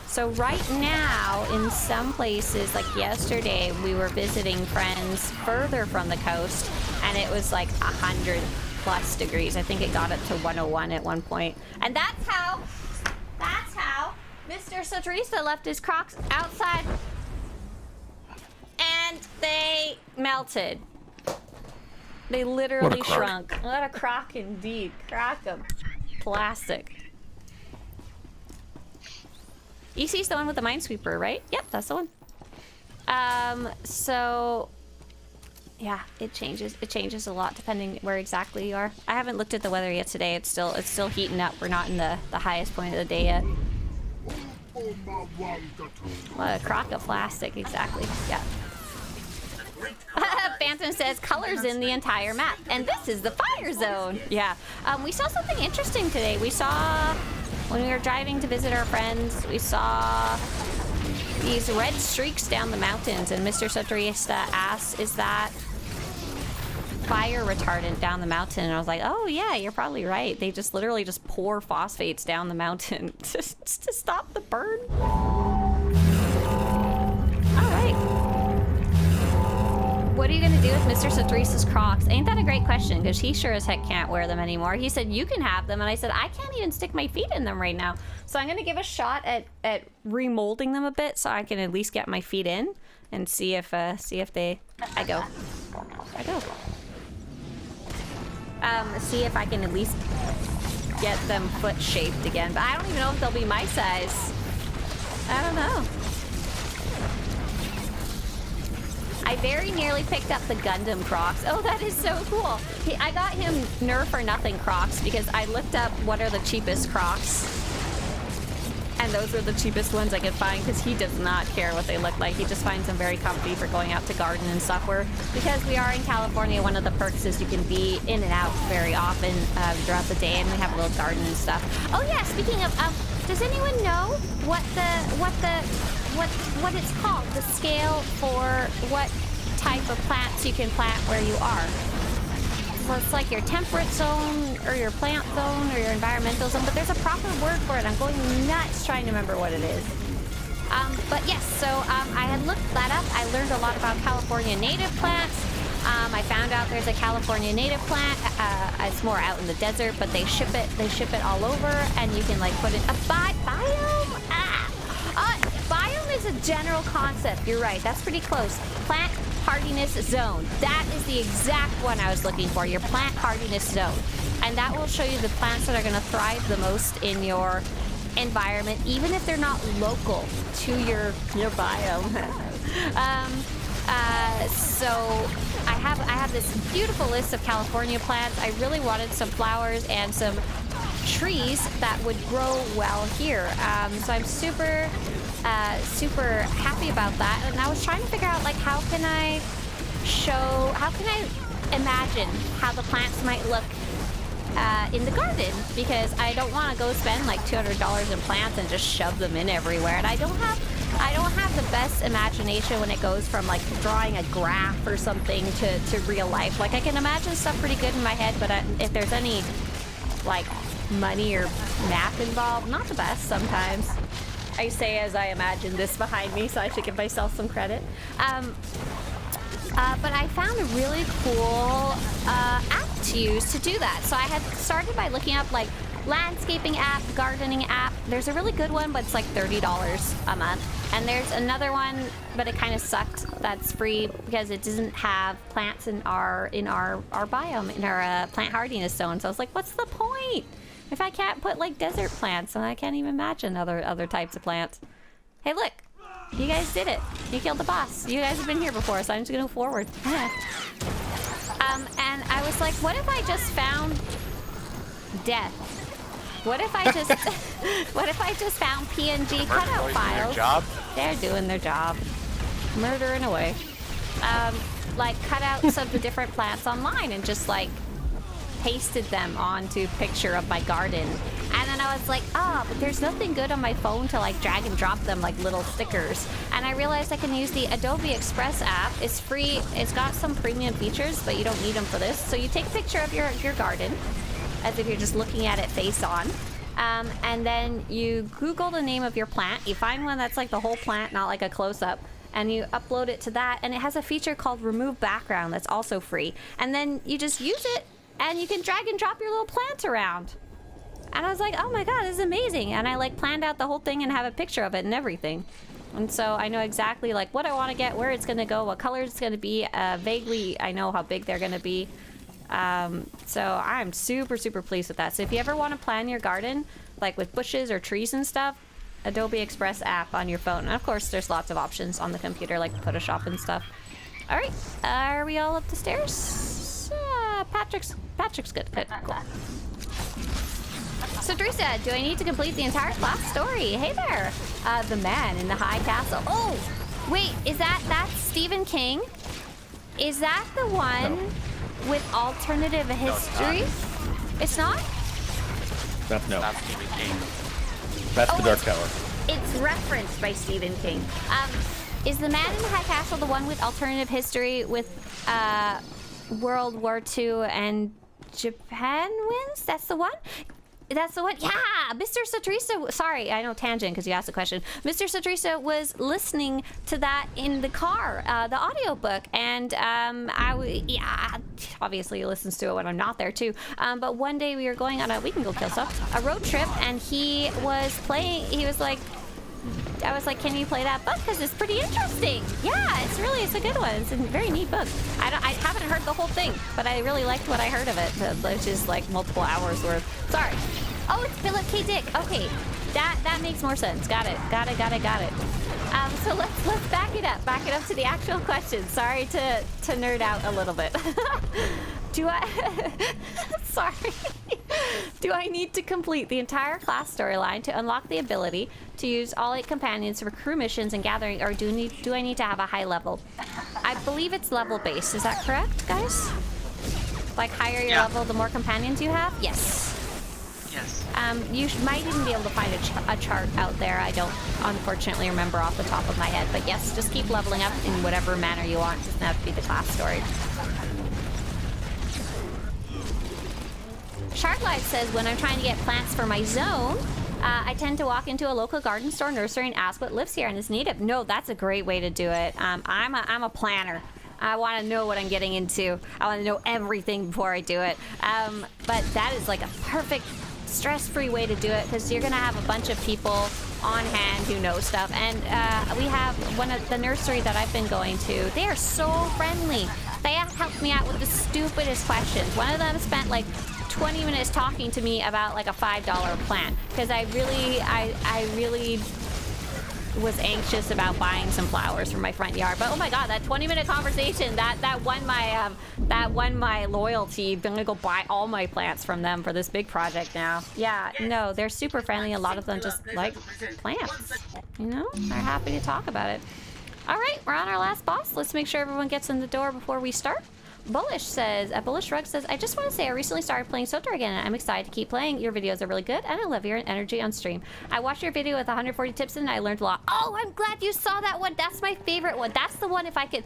So right now, in some places, like yesterday, we were visiting friends further from the coast, and it was like 100+ degrees. I think it got up to 101 at one point. And that's how Mr. Swtorista left his Crocs outside, and they melted. They literally shrunk. What a crock indeed. Crock of plastic. EC's the one with the Minesweeper, right? Yep, that's the one. So yeah, it changes. It changes a lot depending where exactly you are. I haven't looked at the weather yet today. It's still heating up. We're not in the highest point of the day yet. What a crock of plastic, exactly. Yeah. Phantom says colors in the entire map, and this is the fire zone. Yeah. We saw something interesting today. We saw, when we were driving to visit our friends, we saw these red streaks down the mountains, and Mr. Swtorista asked, is that fire retardant down the mountain? And I was like, oh yeah, you're probably right. They just literally just pour phosphates down the mountain just to stop the burn. All right. What are you gonna do with Mr. Swtorista's Crocs? Ain't that a great question? Because he sure as heck can't wear them anymore. He said, you can have them. And I said, I can't even stick my feet in them right now. So I'm gonna give a shot at remolding them a bit so I can at least get my feet in and see if they, I go. See if I can at least get them foot shaped again. But I don't even know if they'll be my size. I don't know. I very nearly picked up the Gundam Crocs. Oh, that is so cool. I got him Nerf or Nothing Crocs because I looked up what are the cheapest Crocs. And those are the cheapest ones I could find because he does not care what they look like. He just finds them very comfy for going out to garden and stuff. Because we are in California, one of the perks is you can be in and out very often throughout the day, and we have a little garden and stuff. Oh yeah, speaking of, does anyone know what it's called? The scale for what type of plants you can plant where you are. So it's like your temperate zone or your plant zone or your environmental zone, but there's a proper word for it. I'm going nuts trying to remember what it is. But yes, so I had looked that up. I learned a lot about California native plants. I found out there's a California native plant. It's more out in the desert, but they ship it all over, and you can like put it a biome. Biome is a general concept. You're right. That's pretty close. Plant hardiness zone. That is the exact one I was looking for. Your plant hardiness zone, and that will show you the plants that are going to thrive the most in your environment, even if they're not local to your biome. So I have this beautiful list of California plants. I really wanted some flowers and some trees that would grow well here. So I'm super happy about that. And I was trying to figure out like how can I imagine how the plants might look in the garden, because I don't want to go spend like $200 in plants and just shove them in everywhere. And I don't have the best imagination when it goes from like drawing a graph or something to real life. Like I can imagine stuff pretty good in my head, but if there's any like money or math involved, not the best sometimes. I say as I imagine this behind me, so I should give myself some credit. But I found a really cool app to use to do that. So I had started by looking up like landscaping app, gardening app. There's a really good one, but it's like $30 a month. And there's another one, but it kind of sucked. That's free because it doesn't have plants in our biome, in our plant hardiness zone. So I was like, what's the point if I can't put like desert plants? And I can't even imagine other types of plants. Hey, look. You guys did it. You killed the boss. You guys have been here before, so I'm just gonna move forward. And I was like, what if I just found death? What if I just found PNG cutout files? They're doing their job. Murdering away. Like cutouts of the different plants online and just like pasted them onto a picture of my garden. And then I was like, but there's nothing good on my phone to like drag and drop them like little stickers. And I realized I can use the Adobe Express app. It's free. It's got some premium features, but you don't need them for this. So you take a picture of your garden as if you're just looking at it face on. And then you Google the name of your plant. You find one that's like the whole plant, not like a close-up. And you upload it to that. And it has a feature called Remove Background that's also free. And then you just use it and you can drag and drop your little plants around. And I was like, oh my god, this is amazing. And I like planned out the whole thing and have a picture of it and everything. And so I know exactly like what I want to get, where it's going to go, what color it's going to be. Vaguely, I know how big they're going to be. So I'm super pleased with that. So if you ever want to plan your garden, like with bushes or trees and stuff, Adobe Express app on your phone. And of course, there's lots of options on the computer, like Photoshop and stuff. All right, are we all up the stairs? Patrick's good. Cool. Swtorista, do I need to complete the entire last story? Hey there, the man in the high castle. Oh, wait, is that's Stephen King? Is that the one with alternative history? It's not? No. Not Stephen King. That's the Dark Tower. It's referenced by Stephen King. Is the man in the high castle the one with alternative history with World War II and Japan wins? That's the one? That's the one? Yeah! Mr. Swtorista, sorry, I know tangent because you asked the question. Mr. Swtorista was listening to that in the car, the audiobook, and obviously he listens to it when I'm not there too. But one day we were going on we can go kill stuff, a road trip, and he was playing, I was like, can you play that book? Because it's pretty interesting. Yeah, it's a good one. It's a very neat book. I haven't heard the whole thing, but I really liked what I heard of it, which is like multiple hours worth. Sorry. Oh, it's Philip K. Dick. Okay, that makes more sense. Got it. So let's back it up. Back it up to the actual question. Sorry to nerd out a little bit. Do I? Sorry. Do I need to complete the entire class storyline to unlock the ability to use all 8 companions for crew missions and gathering, or do I need to have a high level? I believe it's level based. Is that correct, guys? Like higher your level, the more companions you have? Yes. Yes. You might even be able to find a chart out there. I don't unfortunately remember off the top of my head, but yes, just keep leveling up in whatever manner you want. It doesn't have to be the class story. Sharklight says, when I'm trying to get plants for my zone, I tend to walk into a local garden store nursery and ask what lives here and is needed. No, that's a great way to do it. I'm a planner. I want to know what I'm getting into. I want to know everything before I do it. But that is like a perfect stress-free way to do it, because you're going to have a bunch of people on hand who know stuff. And we have one of the nursery that I've been going to. They are so friendly. They have helped me out with the stupidest questions. One of them spent like 20 minutes talking to me about like a $5 plant, because I really was anxious about buying some flowers for my front yard. But oh my god, that 20-minute conversation, that won my loyalty. I'm gonna go buy all my plants from them for this big project now. Yeah, no, they're super friendly. A lot of them just like plants, you know? They're happy to talk about it. All right, we're on our last boss. Let's make sure everyone gets in the door before we start. Bullish Rug says, I just want to say I recently started playing SWTOR again, and I'm excited to keep playing. Your videos are really good, and I love your energy on stream. I watched your video with 140 tips, and I learned a lot. Oh, I'm glad you saw that one. That's my favorite one. That's the one. If I could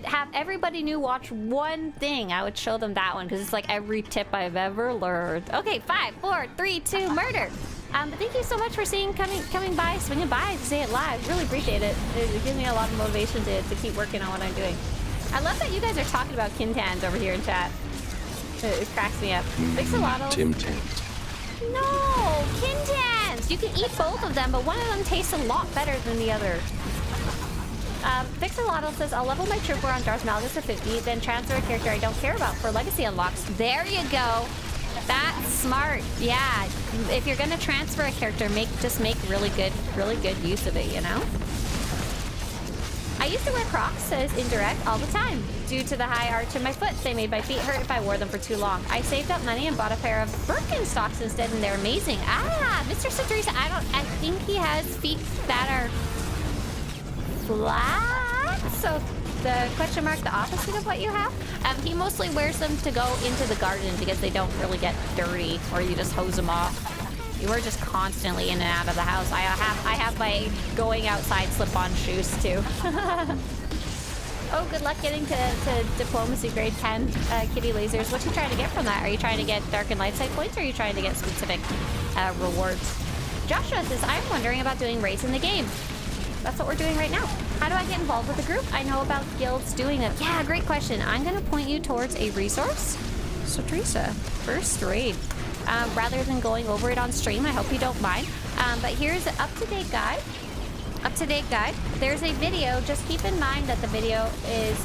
have everybody new watch one thing, I would show them that one, because it's like every tip I've ever learned. Okay, 5, 4, 3, 2, murder. But thank you so much for coming by, swinging by to say it live. Really appreciate it. It gives me a lot of motivation to keep working on what I'm doing. I love that you guys are talking about Kintans over here in chat. It cracks me up. Fixolotl. Tim Tams. No, Kintans. You can eat both of them, but one of them tastes a lot better than the other. Fixolotl says, I'll level my trooper on Darth Malgus to 50, then transfer a character I don't care about for legacy unlocks. There you go. That's smart. Yeah. If you're gonna transfer a character, just make really good use of it, you know? I used to wear Crocs, says Indirect, all the time. Due to the high arch in my foot, they made my feet hurt if I wore them for too long. I saved up money and bought a pair of Birkenstocks instead, and they're amazing. Ah, Mr. Swtorista, I think he has feet that are flat. So the question mark, the opposite of what you have. He mostly wears them to go into the garden because they don't really get dirty, or you just hose them off. You were just constantly in and out of the house. I have my going outside slip-on shoes too. Oh, good luck getting to diplomacy grade 10, Kitty Lasers. What are you trying to get from that? Are you trying to get dark and light side points, or are you trying to get specific rewards? Joshua says, I'm wondering about doing raids in the game. That's what we're doing right now. How do I get involved with the group? I know about guilds doing them. Yeah, great question. I'm going to point you towards a resource. Swtorista, first raid. Rather than going over it on stream, I hope you don't mind. But here's an up-to-date guide. There's a video. Just keep in mind that the video is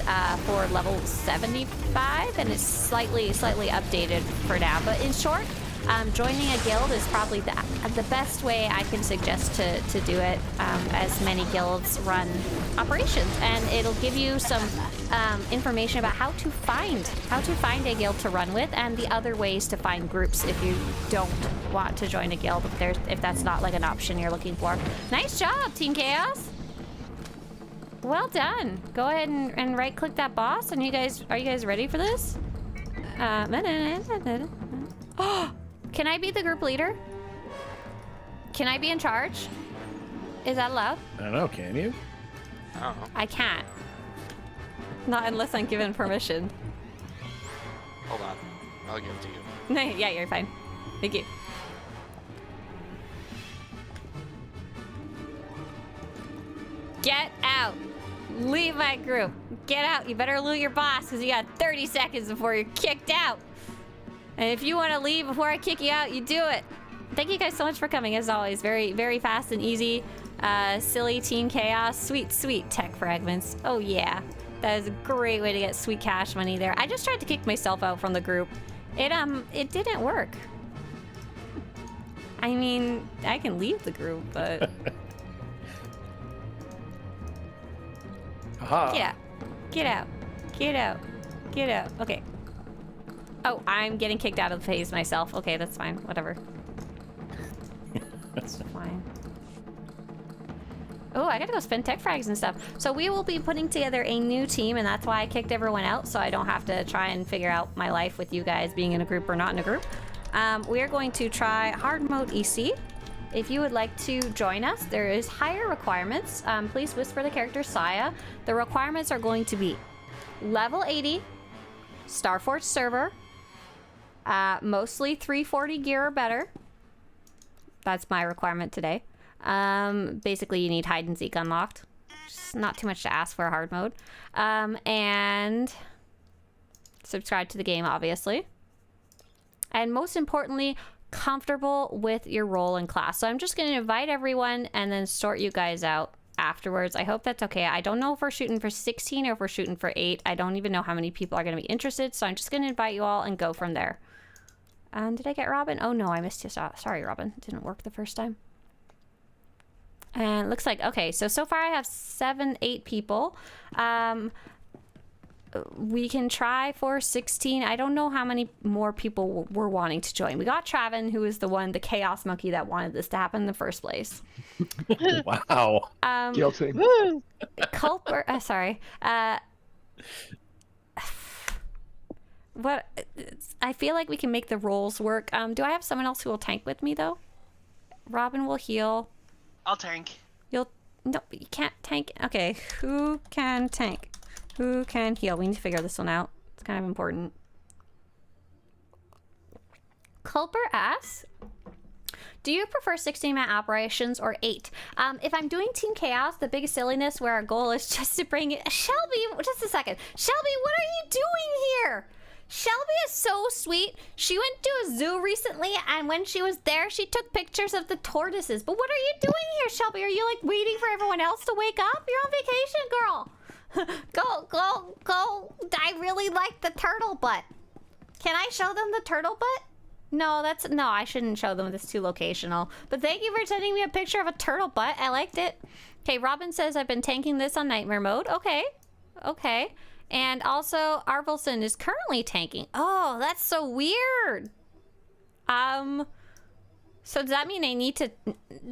for level 75, and it's slightly updated for now. But in short, joining a guild is probably the best way I can suggest to do it, as many guilds run operations, and it'll give you some information about how to find a guild to run with, and the other ways to find groups if you don't want to join a guild, if that's not like an option you're looking for. Nice job, Team Chaos. Well done. Go ahead and right click that boss. And are you guys ready for this? Oh, can I be the group leader? Can I be in charge? Is that allowed? I don't know, can you? Oh. I can't. Not unless I'm given permission. Hold on. I'll give it to you. No, yeah, you're fine. Thank you. Get out. Leave my group. Get out. You better loot your boss, because you got 30 seconds before you're kicked out. And if you want to leave before I kick you out, you do it. Thank you guys so much for coming, as always. Very, very fast and easy. Silly Team Chaos. Sweet, sweet tech fragments. Oh, yeah. That is a great way to get sweet cash money there. I just tried to kick myself out from the group. It didn't work. I mean, I can leave the group, but... Aha. Yeah. Get out. Get out. Get out. Okay. Oh, I'm getting kicked out of the phase myself. Okay, that's fine. Whatever. That's fine. Oh, I gotta go spend tech frags and stuff. So we will be putting together a new team, and that's why I kicked everyone out, so I don't have to try and figure out my life with you guys being in a group or not in a group. We are going to try hard mode EC. If you would like to join us, there is higher requirements. Please whisper the character Saya. The requirements are going to be level 80, Starforge server, mostly 340 gear or better. That's my requirement today. Basically, you need hide and seek unlocked. Just not too much to ask for a hard mode. And subscribe to the game, obviously. And most importantly, comfortable with your role in class. So I'm just going to invite everyone and then sort you guys out afterwards. I hope that's okay. I don't know if we're shooting for 16 or if we're shooting for 8. I don't even know how many people are going to be interested, so I'm just going to invite you all and go from there. Did I get Robin? Oh no, I missed you. Sorry, Robin. It didn't work the first time. And it looks like, okay, so far I have 8 people. We can try for 16. I don't know how many more people were wanting to join. We got Travin, who is the chaos monkey that wanted this to happen in the first place. Wow. Guilty. Culper, sorry. What? I feel like we can make the roles work. Do I have someone else who will tank with me, though? Robin will heal. I'll tank. No, you can't tank. Okay, who can tank? Who can heal? We need to figure this one out. It's kind of important. Culper asks, do you prefer 16-man operations or 8? If I'm doing Team Chaos, the biggest silliness where our goal is just to bring it... Shelby, just a second. Shelby, what are you doing here? Shelby is so sweet. She went to a zoo recently, and when she was there, she took pictures of the tortoises. But what are you doing here, Shelby? Are you, like, waiting for everyone else to wake up? You're on vacation, girl. Go. I really like the turtle butt. Can I show them the turtle butt? No, I shouldn't show them. It's too locational. But thank you for sending me a picture of a turtle butt. I liked it. Okay, Robin says I've been tanking this on nightmare mode. Okay. And also, Arvelson is currently tanking. Oh, that's so weird. So does that mean I need to...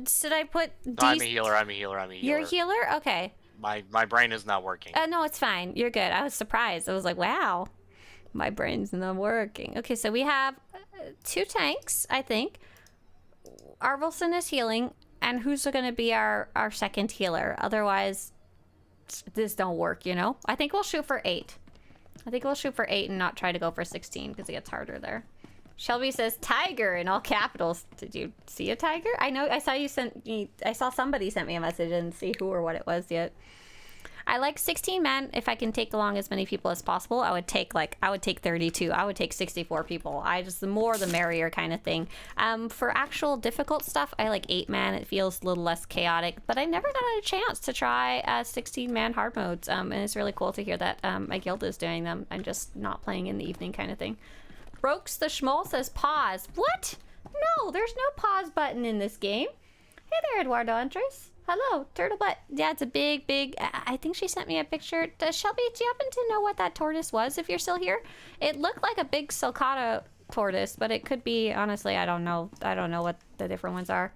Should I put... No, I'm a healer. You're a healer? Okay. My brain is not working. No, it's fine. You're good. I was surprised. I was like, wow, my brain's not working. Okay, so we have 2 tanks, I think. Arvelson is healing, and who's going to be our second healer? Otherwise, this don't work, you know? I think we'll shoot for 8. And not try to go for 16 because it gets harder there. Shelby says tiger in all capitals. Did you see a tiger? I know. I saw somebody sent me a message. I didn't see who or what it was yet. I like 16 men. If I can take along as many people as possible, I would take 32. I would take 64 people. The more the merrier kind of thing. For actual difficult stuff, I like 8 man. It feels a little less chaotic, but I never got a chance to try 16 man hard modes. And it's really cool to hear that my guild is doing them. I'm just not playing in the evening kind of thing. Brokes the Schmoll says pause. What? No, there's no pause button in this game. Hey there, Eduardo Andres. Hello, turtle butt. Yeah, it's a big... I think she sent me a picture. Shelby, do you happen to know what that tortoise was, if you're still here? It looked like a big sulcata tortoise, but it could be... Honestly, I don't know. I don't know what the different ones are.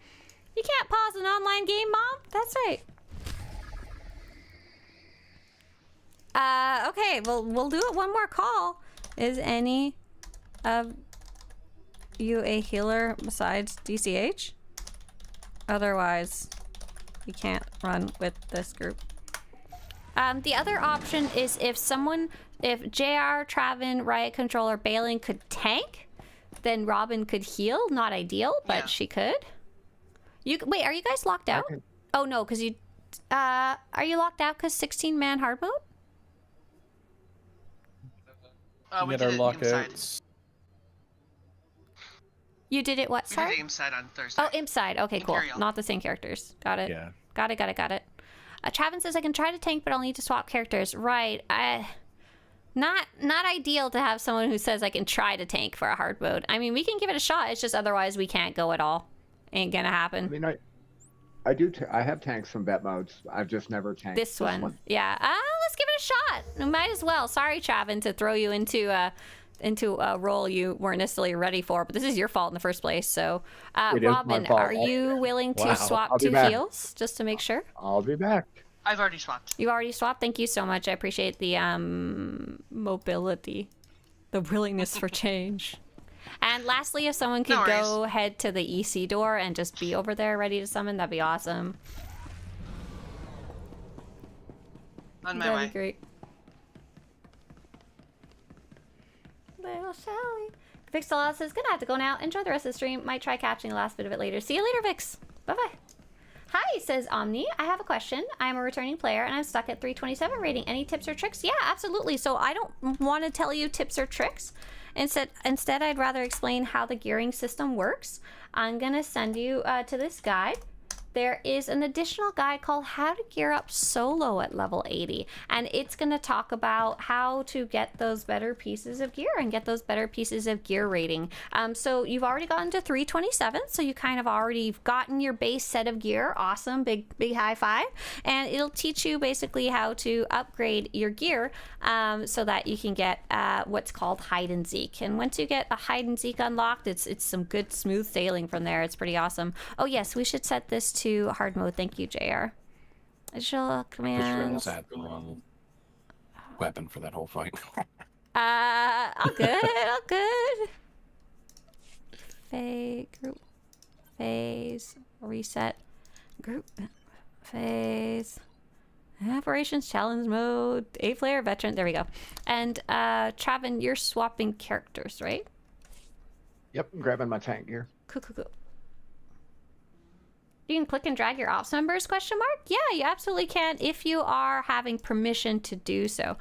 You can't pause an online game, Mom? That's right. Okay, we'll do it one more call. Is any of you a healer besides DCH? Otherwise, we can't run with this group. The other option is if JR, Travin, Riot Controller, Balin could tank, then Robin could heal. Not ideal, but she could. Wait, are you guys locked out? Oh no, because you... are you locked out because 16-man hard mode? We did it inside. You did it what? We Sorry? did it inside on Thursday. Oh, inside. Okay, cool. Imperial. Not the same characters. Got it. Yeah. Got it. Travin says I can try to tank, but I'll need to swap characters. Right. Not ideal to have someone who says I can try to tank for a hard mode. I mean, we can give it a shot. It's just otherwise we can't go at all. Ain't gonna happen. I mean, I have tanks from bet modes. I've just never tanked This one. Yeah. Let's give it a shot. We might as well. Sorry, Travin, to throw you into into a role you weren't necessarily ready for, but this is your fault in the first place. So, It is my Robin, fault. are you willing to Wow. swap I'll be 2 back. heals just to make sure? I'll be back. I've already swapped. You already swapped? Thank you so much. I appreciate the mobility, the willingness for change. And lastly, if someone could No worries. go head to the EC door and just be over there ready to summon, that'd be awesome. On my That'd way. be great. Little Shelly. Vixala says, gonna have to go now. Enjoy the rest of the stream. Might try catching the last bit of it later. See you later, Vix. Bye-bye. Hi, says Omni. I have a question. I'm a returning player and I'm stuck at 327 rating. Any tips or tricks? Yeah, absolutely. So I don't want to tell you tips or tricks. Instead, I'd rather explain how the gearing system works. I'm gonna send you to this guide. There is an additional guide called How to Gear Up Solo at level 80, and it's going to talk about how to get those better pieces of gear and get those better pieces of gear rating. So you've already gotten to 327, so you kind of already gotten your base set of gear. Awesome, big high five. And it'll teach you basically how to upgrade your gear so that you can get what's called hide and seek. And once you get a hide and seek unlocked, it's some good smooth sailing from there. It's pretty awesome. Oh yes, we should set this to hard mode. Thank you, JR. Additional Just realized commands. I had the wrong weapon for that whole fight. All good, all good. Group, phase, reset, group, phase, operations challenge mode, 8-player veteran. There we go. And Travin, you're swapping characters, right? Yep, I'm grabbing my tank gear. Cool. You can click and drag your ops members, ? Yeah, you absolutely can if you are having permission to do so.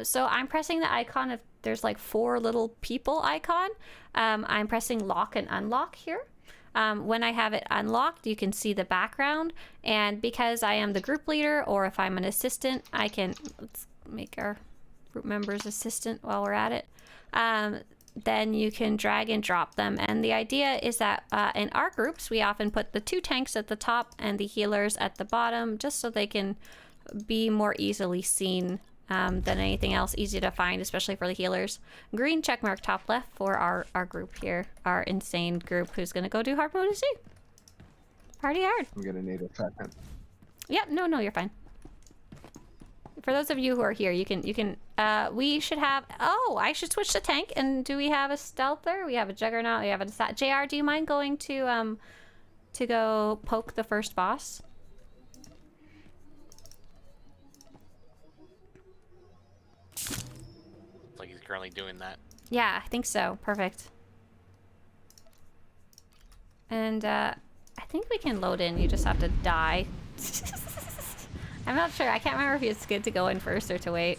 So I'm pressing the icon of, there's like 4 little people icon. I'm pressing lock and unlock here. When I have it unlocked, you can see the background. And because I am the group leader, or if I'm an assistant, I can, let's make our group members assistant while we're at it. Then you can drag and drop them. And the idea is that in our groups, we often put the 2 tanks at the top and the healers at the bottom, just so they can be more easily seen than anything else, easy to find, especially for the healers. Green checkmark top left for our group here, our insane group who's gonna go do hard mode C. Party hard. I'm gonna need a second. Yeah, no, you're fine. For those of you who are here, you can, we should have, I should switch to tank. And do we have a stealther? We have a juggernaut, we have a, JR, do you mind going to go poke the first boss? It's like he's currently doing that. Yeah, I think so. Perfect. And, I think we can load in, you just have to die. I'm not sure. I can't remember if it's good to go in first or to wait.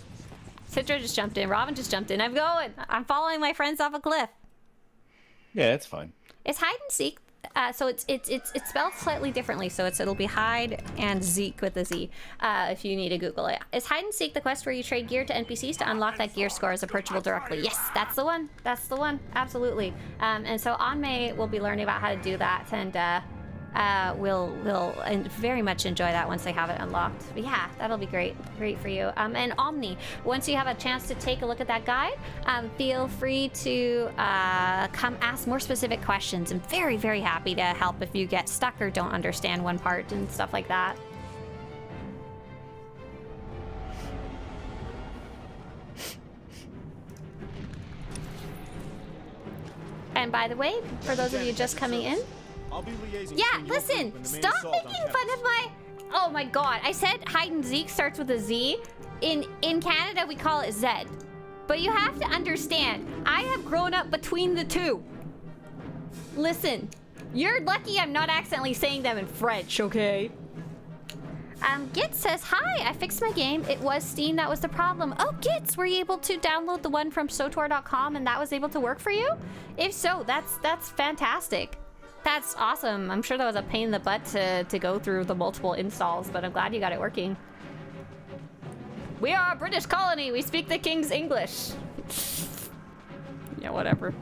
Citra just jumped in. Robin just jumped in. I'm going. I'm following my friends off a cliff. Yeah, it's fine. It's hide and seek. So it's spelled slightly differently. So it'll be hide and Zeke with a Z. If you need to Google it. Is hide and seek the quest where you trade gear to NPCs to unlock that gear score as approachable directly? Yes, that's the one. That's the one. Absolutely. And so Anmei will be learning about how to do that, and we'll very much enjoy that once they have it unlocked. But yeah, that'll be great for you. And Omni, once you have a chance to take a look at that guide, feel free to come ask more specific questions. I'm very, very happy to help if you get stuck or don't understand one part and stuff like that. And by the way, for those of you just coming in, yeah, listen, stop making fun of my... Oh my god, I said hide and seek starts with a Z. In Canada, we call it Zed. But you have to understand, I have grown up between the two. Listen, you're lucky I'm not accidentally saying them in French, okay? Git says, hi, I fixed my game. It was Steam that was the problem. Oh, Gits, were you able to download the one from SWTOR.com and that was able to work for you? If so, that's fantastic. That's awesome. I'm sure that was a pain in the butt to go through the multiple installs, but I'm glad you got it working. We are a British colony. We speak the King's English. Yeah, whatever.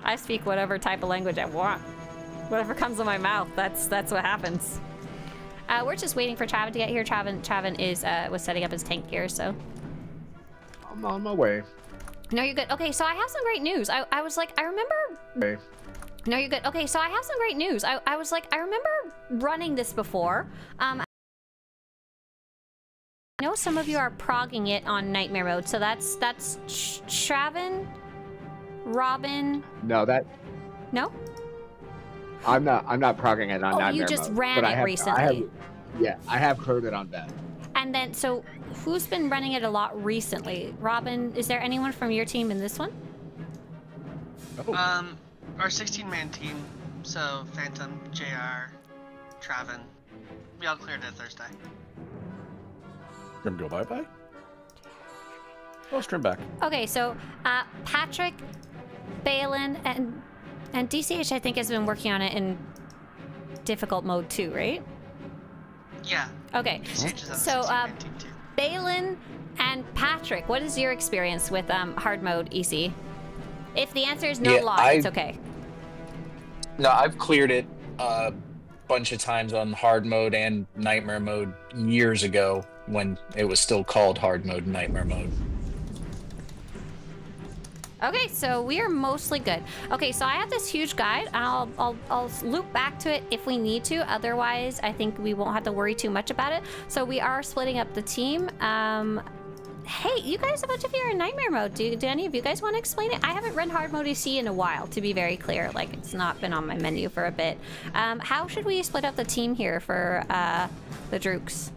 I speak whatever type of language I want. Whatever comes in my mouth, that's what happens. We're just waiting for Travin to get here. Travin was setting up his tank gear, so. I'm on my way. No, you're good. Okay, so I have some great news. I was like, I remember... Okay. No, you're good. Okay, so I have some great news. I was like, I remember running this before. I know some of you are progging it on nightmare mode, so that's Shraven, Robin. No, No? I'm not progging it on Oh, nightmare you just mode, ran but it I have, recently. I have coded it on Ben. And then, so who's been running it a lot recently? Robin, is there anyone from your team in this one? Oh. Our 16-man team, so Phantom, JR, Traven, we all cleared it Thursday. Trim go bye-bye? Oh, Trim back. Okay, so Patrick, Balin, and DCH I think has been working on it in difficult mode too, right? Yeah. Okay, DCH is on the so 16-man team too. Balin and Patrick, what is your experience with hard mode EC? If the answer is no lie, it's okay. No, I've cleared it a bunch of times on hard mode and nightmare mode years ago when it was still called hard mode and nightmare mode. Okay, so we are mostly good. Okay, so I have this huge guide. I'll loop back to it if we need to. Otherwise, I think we won't have to worry too much about it. So we are splitting up the team. Hey, you guys, a bunch of you are in nightmare mode. Do any of you guys want to explain it? I haven't run hard mode EC in a while, to be very clear. Like, it's not been on my menu for a bit. How should we split up the team here for the Drooks?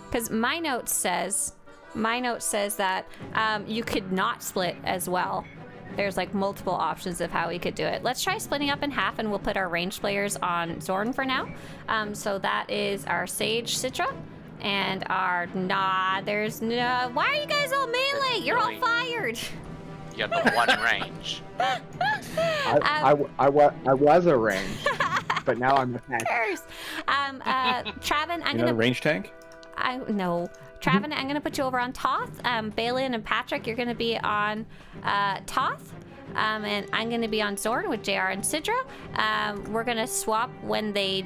Because my note says that you could not split as well. There's like multiple options of how we could do it. Let's try splitting up in half, and we'll put our ranged players on Zorn for now. So that is our Sage Citra and our there's no. Why are you guys all melee? You're all fired. You got the one range. I was a range, but now I'm a tank. Traven, I'm You know, gonna range tank? no. Traven, I'm gonna put you over on Toth. Balin and Patrick, you're gonna be on Toth. And I'm gonna be on Zorn with JR and Sidra. We're gonna swap when they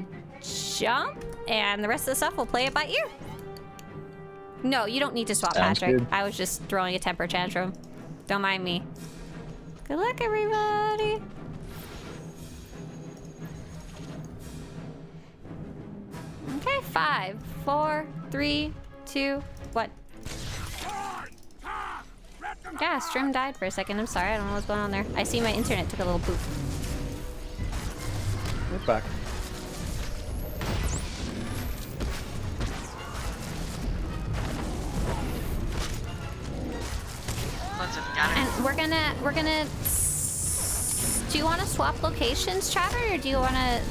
jump, and the rest of the stuff we'll play it by ear. No, you don't need to swap, Sounds Patrick. good. I was just throwing a temper tantrum. Don't mind me. Good luck, everybody. Okay, 5, 4, 3, 2, 1. Yeah, stream died for a second. I'm sorry. I don't know what's going on there. I see my internet took a little poop. It's back. Lots of got it. And we're gonna. Do you want to swap locations, Trevor, or do you want to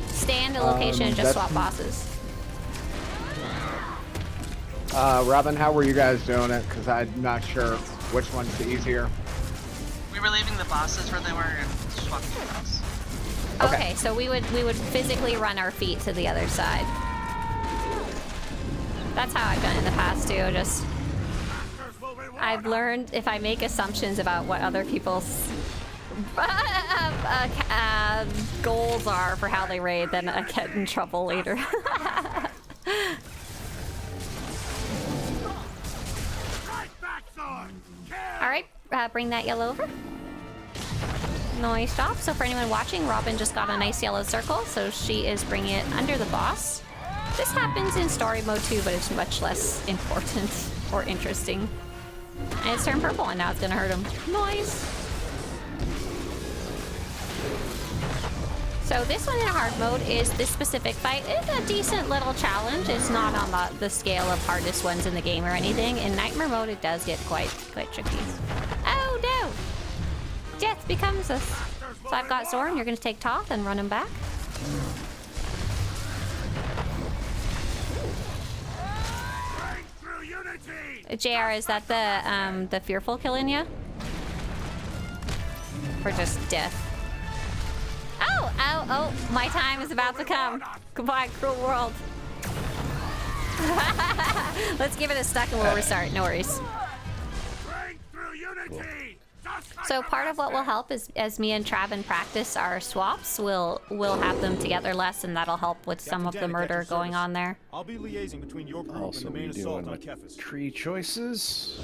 stay in the location and just swap bosses? Robin, how were you guys doing it? Because I'm not sure which one's the easier. We were leaving the bosses where they were and swapping the boss. Okay, so we would physically run our feet to the other side. That's how I've done it in the past too. Just I've learned if I make assumptions about what other people's goals are for how they raid, then I get in trouble later. All right, bring that yellow over. Nice job. So for anyone watching, Robin just got a nice yellow circle, so she is bringing it under the boss. This happens in story mode too, but it's much less important or interesting. And it's turned purple, and now it's gonna hurt him. Nice. So this one in hard mode is this specific fight. It's a decent little challenge. It's not on the scale of hardest ones in the game or anything. In nightmare mode, it does get quite tricky. Oh no! Death becomes us. So I've got Zorn. You're gonna take Toth and run him back. JR, is that the fearful killing you? Or just death? Oh, my time is about to come. Goodbye, cruel world. Let's give it a stuck and we'll restart, no worries. So part of what will help is as me and Travin practice our swaps, we'll have them together less, and that'll help with some of the murder going on there. I'll be liaising between your group Also, and the we main assault doing on Kefis. tree choices.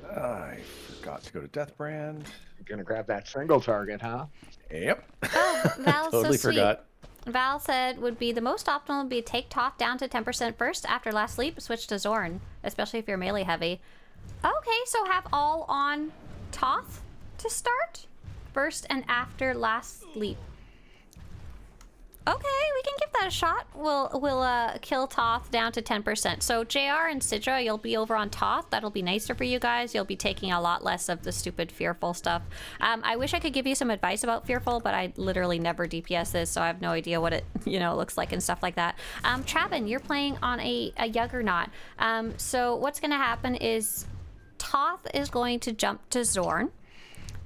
I forgot to go to Deathbrand. You're gonna grab that single target, huh? Yep. Oh, Val's Totally so sweet. forgot. Val said would be the most optimal would be take Toth down to 10% first. After last sleep, switch to Zorn, especially if you're melee heavy. Okay, so have all on Toth to start first and after last sleep. Okay, we can give that a shot. We'll kill Toth down to 10%. So JR and Sidra, you'll be over on Toth. That'll be nicer for you guys. You'll be taking a lot less of the stupid fearful stuff. I wish I could give you some advice about fearful, but I literally never DPS this, so I have no idea what it looks like and stuff like that. Travin, you're playing on a Juggernaut. So what's gonna happen is Toth is going to jump to Zorn.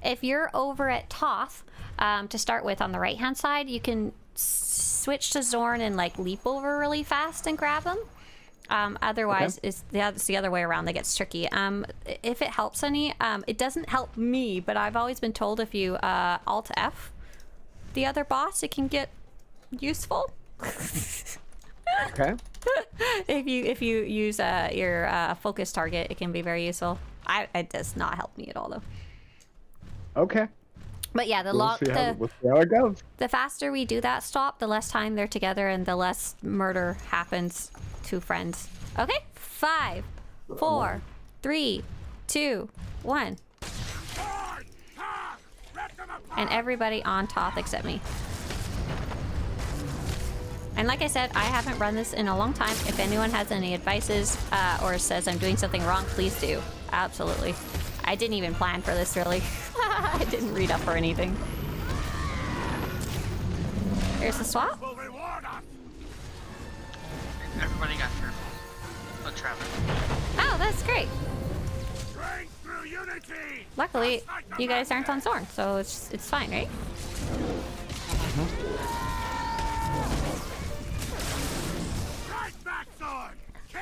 If you're over at Toth, to start with on the right hand side, you can switch to Zorn and like leap over really fast and grab him. Otherwise, it's the other way around that gets tricky. If it helps any, it doesn't help me, but I've always been told if you Alt F the other boss, it can get useful. Okay. if you use your focus target, it can be very useful. It does not help me at all though. Okay. But yeah, We'll see how it goes. the faster we do that stop, the less time they're together and the less murder happens to friends. Okay, 5, 4, 3, 2, 1. And everybody on Toth except me. And like I said, I haven't run this in a long time. If anyone has any advices or says I'm doing something wrong, please do. Absolutely. I didn't even plan for this, really. I didn't read up or anything. Here's the swap. Everybody got fearful. But Travis. Oh, that's great. Luckily, you guys aren't on Zorn, so it's fine, right?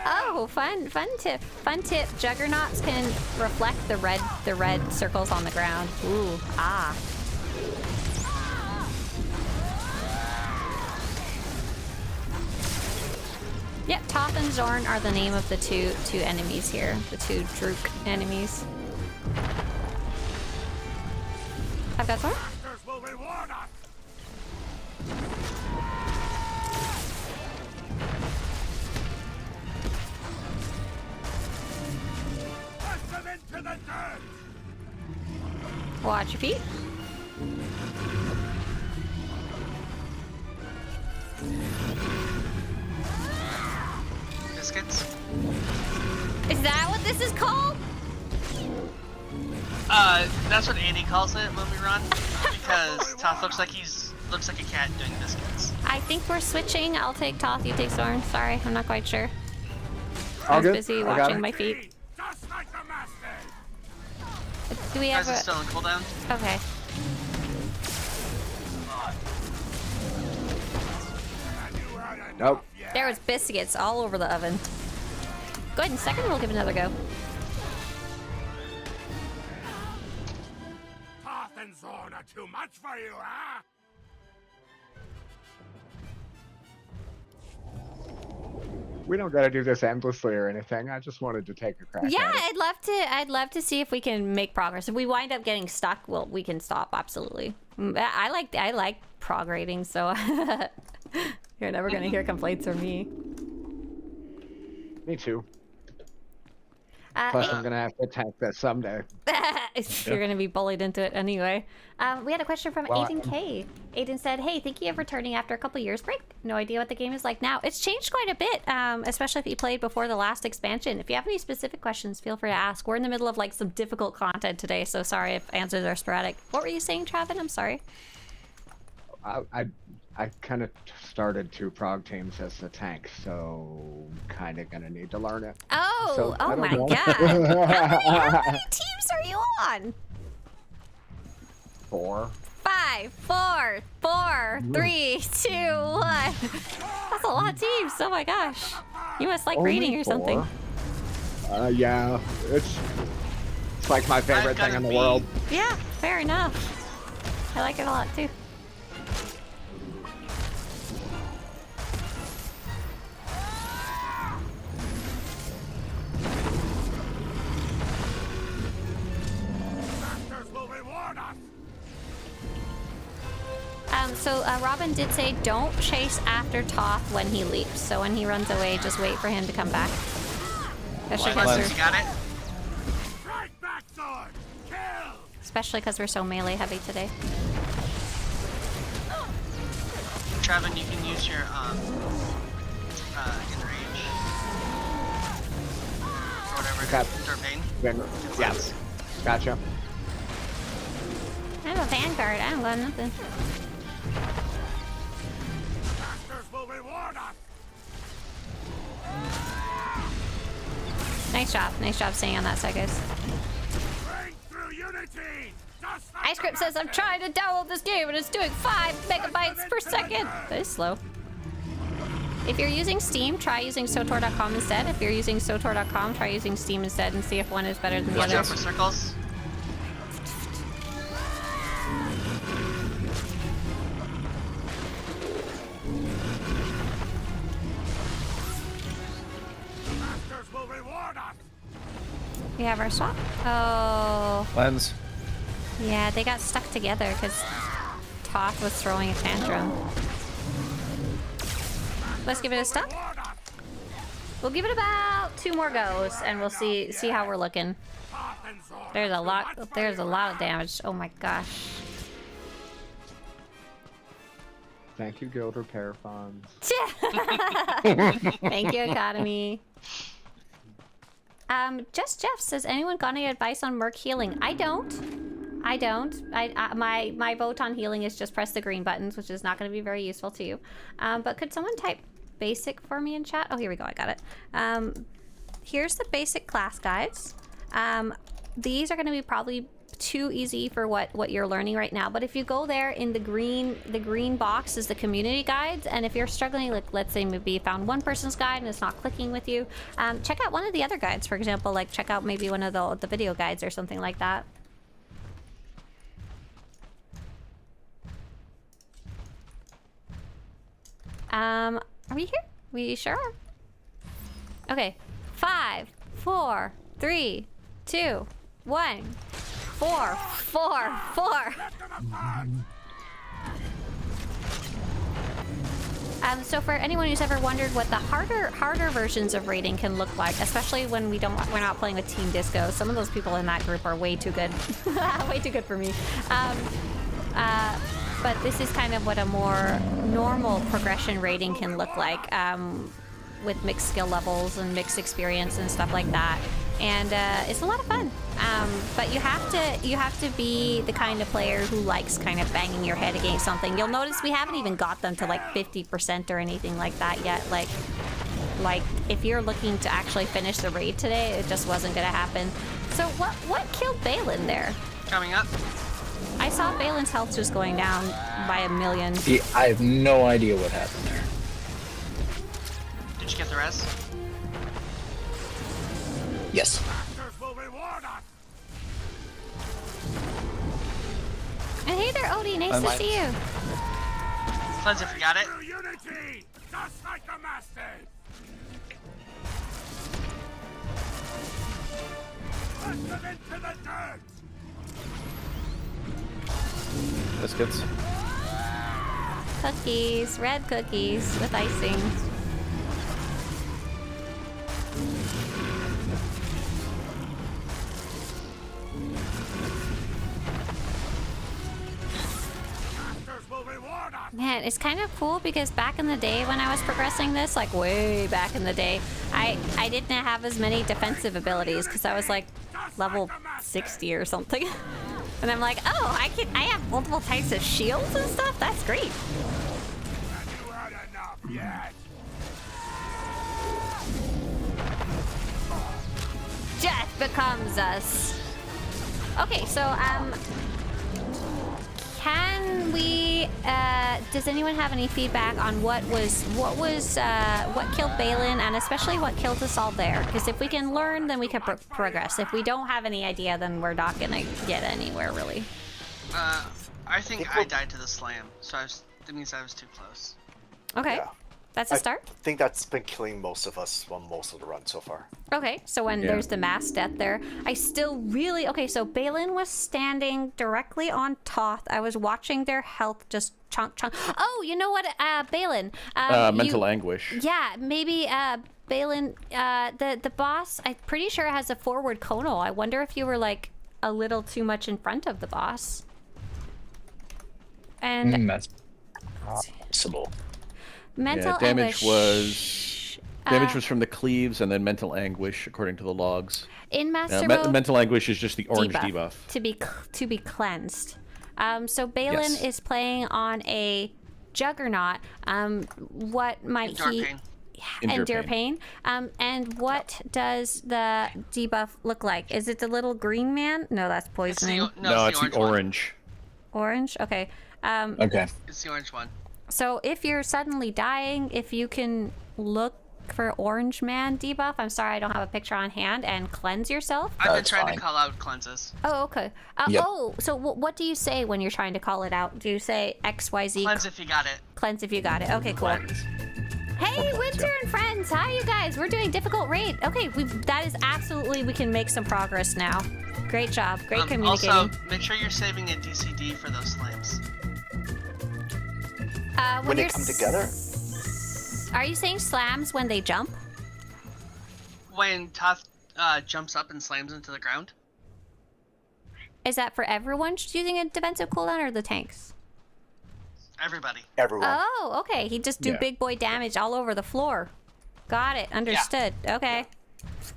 Oh, fun tip. Juggernauts can reflect the red circles on the ground. Ooh, ah. Yep, Toth and Zorn are the name of the two enemies here, the two Drook enemies. I've got Zorn. Watch your feet. Biscuits? Is that what this is called? That's what Andy calls it when we run. Because Toth looks like a cat doing biscuits. I think we're switching. I'll take Toth, you take Zorn. Sorry, I'm not quite sure. I All was good. busy I got watching it. my feet. Do we have Guys, a... it's still on cooldown. Okay. Nope. There was biscuits all over the oven. Go ahead and second, we'll give it another go. Toth and Zorn are too much for you, huh? We don't gotta do this endlessly or anything. I just wanted to take a crack Yeah, at it. I'd love to see if we can make progress. If we wind up getting stuck, well, we can stop, absolutely. I like prog rating, so you're never gonna hear complaints from me. Me too. Plus, I'm gonna have to tank this someday. You're gonna be bullied into it anyway. We had a question from Well, Aiden K. Aiden said, "Hey, thank you for returning after a couple years break. No idea what the game is like now. It's changed quite a bit, especially if you played before the last expansion. If you have any specific questions, feel free to ask. We're in the middle of like some difficult content today, so sorry if answers are sporadic. What were you saying, Travin? I'm sorry. I kind of started 2 prog teams as the tank, so kind of gonna need to learn it. Oh, So, I oh don't my know. god. How many teams are you on? 4. 5, 4, 4, 3, 2, 1. That's a lot of teams. Oh my gosh. You must like Only reading or something. 4? Yeah, it's It's like my favorite thing in the world. Yeah, fair enough. I like it a lot too. Masters will reward us. So Robin did say don't chase after Toth when he leaps. So when he runs away, just wait for him to come back. You got it? Strike back sword. Kill. Especially because we're so melee heavy today. Travin, you can use your enrage. Or whatever it is. Durpain. Yes. Gotcha. I have a vanguard. I don't got nothing. Masters will reward us. Nice job. Nice job staying on that side, guys. Bring through unity. Just like Ice Grip says I'm trying to download this game and it's doing 5 megabytes per second. That is slow. If you're using Steam, try using SWTOR.com instead. If you're using SWTOR.com, try using Steam instead and see if one is better than the Watch other. out for circles. Masters will reward us. We have our swap. Oh. Lens. Yeah, they got stuck together because Toth was throwing a tantrum. Let's give it a stop. We'll give it about 2 more goes and we'll see how we're looking. There's a lot of damage. Oh my gosh. Thank you, Guild Repair Funds. Thank you, Academy. Just Jeff says, anyone got any advice on Merc healing? I don't. My vote on healing is just press the green buttons, which is not going to be very useful to you. But could someone type basic for me in chat? Oh, here we go. I got it. Here's the basic class guides. These are going to be probably too easy for what you're learning right now, but if you go there in the green box is the community guides, and if you're struggling, like let's say maybe you found one person's guide and it's not clicking with you, check out one of the other guides. For example, like check out maybe one of the video guides or something like that. Are we here? We sure are. Okay, 5, 4, 3, 2, 1. 4, 4, 4. So for anyone who's ever wondered what the harder versions of raiding can look like, especially when we're not playing with Team Disco, some of those people in that group are way too good, way too good for me. But this is kind of what a more normal progression raiding can look like, with mixed skill levels and mixed experience and stuff like that. And it's a lot of fun. But you have to be the kind of player who likes kind of banging your head against something. You'll notice we haven't even got them to like 50% or anything like that yet. Like if you're looking to actually finish the raid today, it just wasn't gonna happen. So what killed Balin there? Coming up. I saw Balin's health just going down by 1 million. Yeah, I have no idea what happened there. Did you get the res? Yes. Masters will reward us. And hey there, Odie, nice to see you. Cleanse if you got it. Through unity, just like the masters. Push them into the dirt. Biscuits. Cookies, red cookies with icing. Man, it's kind of cool because back in the day when I was progressing this, like way back in the day, I didn't have as many defensive abilities because I was like level 60 or something. And I'm like, oh, I have multiple types of shields and stuff? That's great. Have you had enough yet? Death becomes us. Okay, so Can we? Does anyone have any feedback on what killed Balin, and especially what killed us all there? Because if we can learn, then we can progress. If we don't have any idea, then we're not gonna get anywhere really. I think I died to the slam, so that means I was too close. Okay, Yeah. that's a start. I think that's been killing most of us on most of the run so far. Okay, so when there's the mass death there, I still really... Okay, so Balin was standing directly on Toth. I was watching their health just chunk. Oh, you know what, Balin? Mental anguish. Yeah, maybe Balin, the boss, I'm pretty sure has a forward conal. I wonder if you were like a little too much in front of the boss. And That's possible. mental damage anguish. was from the cleaves and then mental anguish, according to the logs. In Master Mode, Mental anguish is just the orange debuff. to be cleansed. So Balin is playing on a Juggernaut. What might he? Endure pain. And what does the debuff look like? Is it the little green man? No, that's poisoning. No, it's the orange. Orange? Okay. Okay. It's the orange one. So if you're suddenly dying, if you can look for orange man debuff, I'm sorry I don't have a picture on hand, and cleanse yourself. I've been trying to call out cleanses. Oh, okay. Oh, so what do you say when you're trying to call it out? Do you say XYZ? Cleanse if you got it. Cleanse if you got it. Okay, cool. Hey, Winter and friends! Hi, you guys! We're doing difficult raid. Okay, that is absolutely... We can make some progress now. Great job. Great communicating. Also, make sure you're saving a DCD for those flames. When they come together? Are you saying slams when they jump? When Toth jumps up and slams into the ground. Is that for everyone using a defensive cooldown or the tanks? Everybody. Everyone. Oh, okay. He just do big boy damage all over the floor. Got it. Understood. Yeah. Okay.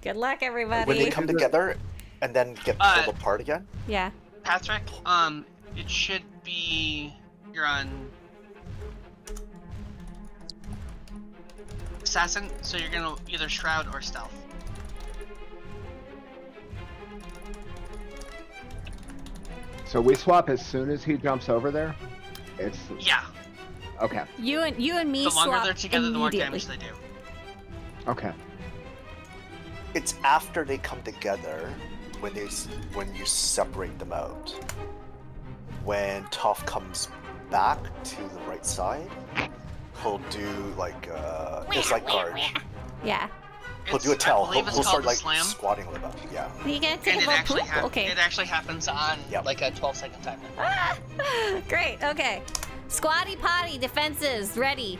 Good luck, everybody. When they come together and then get pulled apart again? Yeah. Patrick, it should be... You're on... Assassin, so you're gonna either Shroud or Stealth. So we swap as soon as he jumps over there? It's... Yeah. Okay. You and me the swap longer they're together, the more immediately. damage they do. Okay. It's after they come together when you separate them out. When Toph comes back to the right side, he'll do like it's like guard. Yeah. He'll do a tell. He'll start called like slam. squatting with them. Yeah. You get to And it actually, okay. it actually happens on like a 12-second timer. Great. Okay. Squatty potty defenses ready.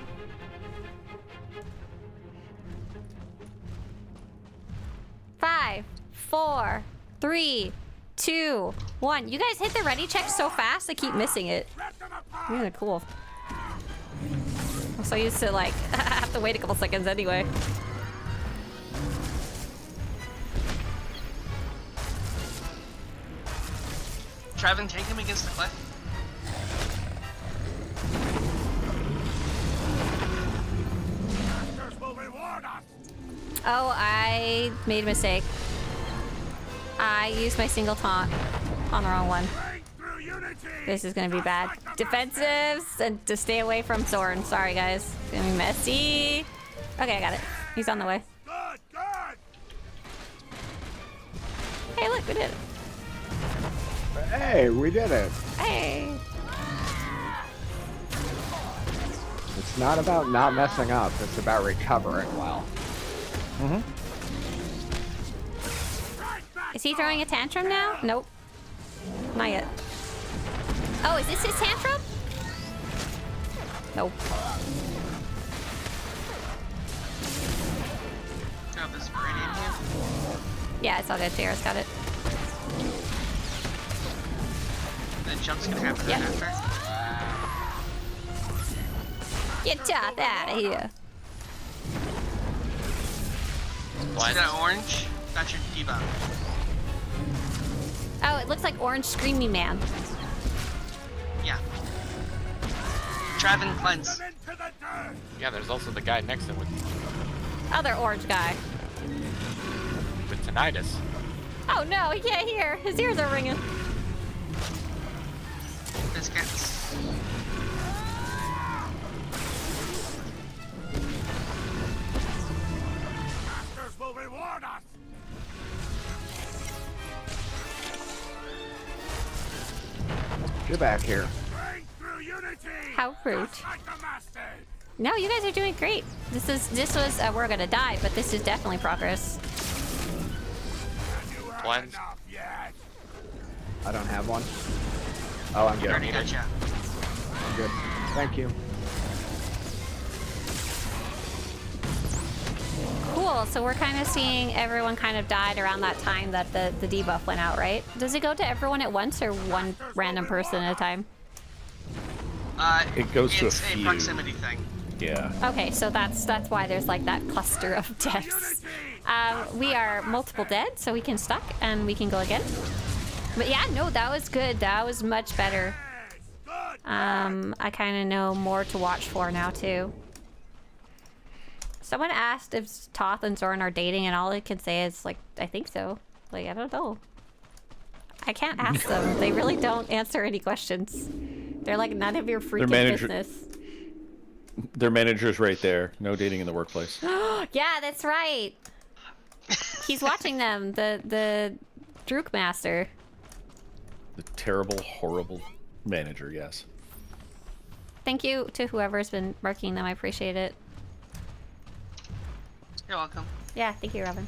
Five, 4, 3, 2, 1. You guys hit the ready check so fast, I keep missing it. Really cool. I'm so used to like have to wait a couple seconds anyway. Traven, take him against the cliff. Oh, I made a mistake. I used my single taunt on the wrong one. This is gonna be bad. Defensives and to stay away from Soren. Sorry guys. It's gonna be messy. Okay, I got it. He's on the way. Hey, look, we did it. Hey, we did it. Hey. It's not about not messing up. It's about recovering well. Is he throwing a tantrum now? Nope. Not yet. Oh, is this his tantrum? Nope. Grab this Meridian here. Yeah, it's all good. JR's got it. Then jump's gonna happen right after. Get Toth out of here. See that orange? That's your debuff. Oh, it looks like Orange Screamy Man. Yeah. Traven cleanse. Yeah, there's also the guy next to him with Other orange guy. tinnitus. Oh no, he can't hear. His ears are ringing. Biscuits. Masters will reward us. Get back here. Bring through unity. How rude. Just like the masters. No, you guys are doing great. This was we're gonna die, but this is definitely progress. Have you had Cleanse. enough yet? I don't have one. Oh, I'm good. Already got you. I'm good. Thank you. Cool. So we're kind of seeing everyone kind of died around that time that the debuff went out, right? Does it go to everyone at once or one random person at a time? It goes to a it's few. proximity thing. Yeah. Okay, so that's why there's like that cluster of deaths. We are multiple dead, so we can stuck and we can go again. But yeah, no, that was good. That was much better. I kind of know more to watch for now too. Someone asked if Toth and Zorn are dating, and all I can say is like, I think so. Like, I don't know. I can't ask them. They really don't answer any questions. They're like, none of your freaking business. Their manager's right there. No dating in the workplace. Yeah, that's right. He's watching them. The Drook Master. The terrible, horrible manager, yes. Thank you to whoever's been marking them. I appreciate it. You're welcome. Yeah, thank you, Robin.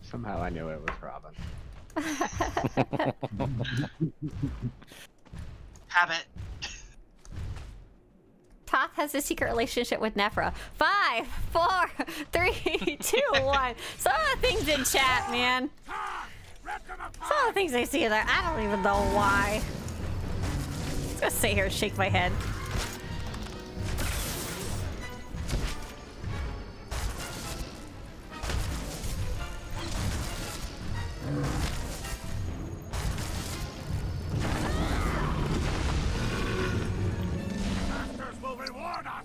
Somehow I knew it was Robin. Habit. Toth has a secret relationship with Nephra. 5, 4, 3, 2, 1. Some of the things in chat, man. Some of the things I see there, I don't even know why. I'm just gonna sit here and shake my head. Masters will reward us.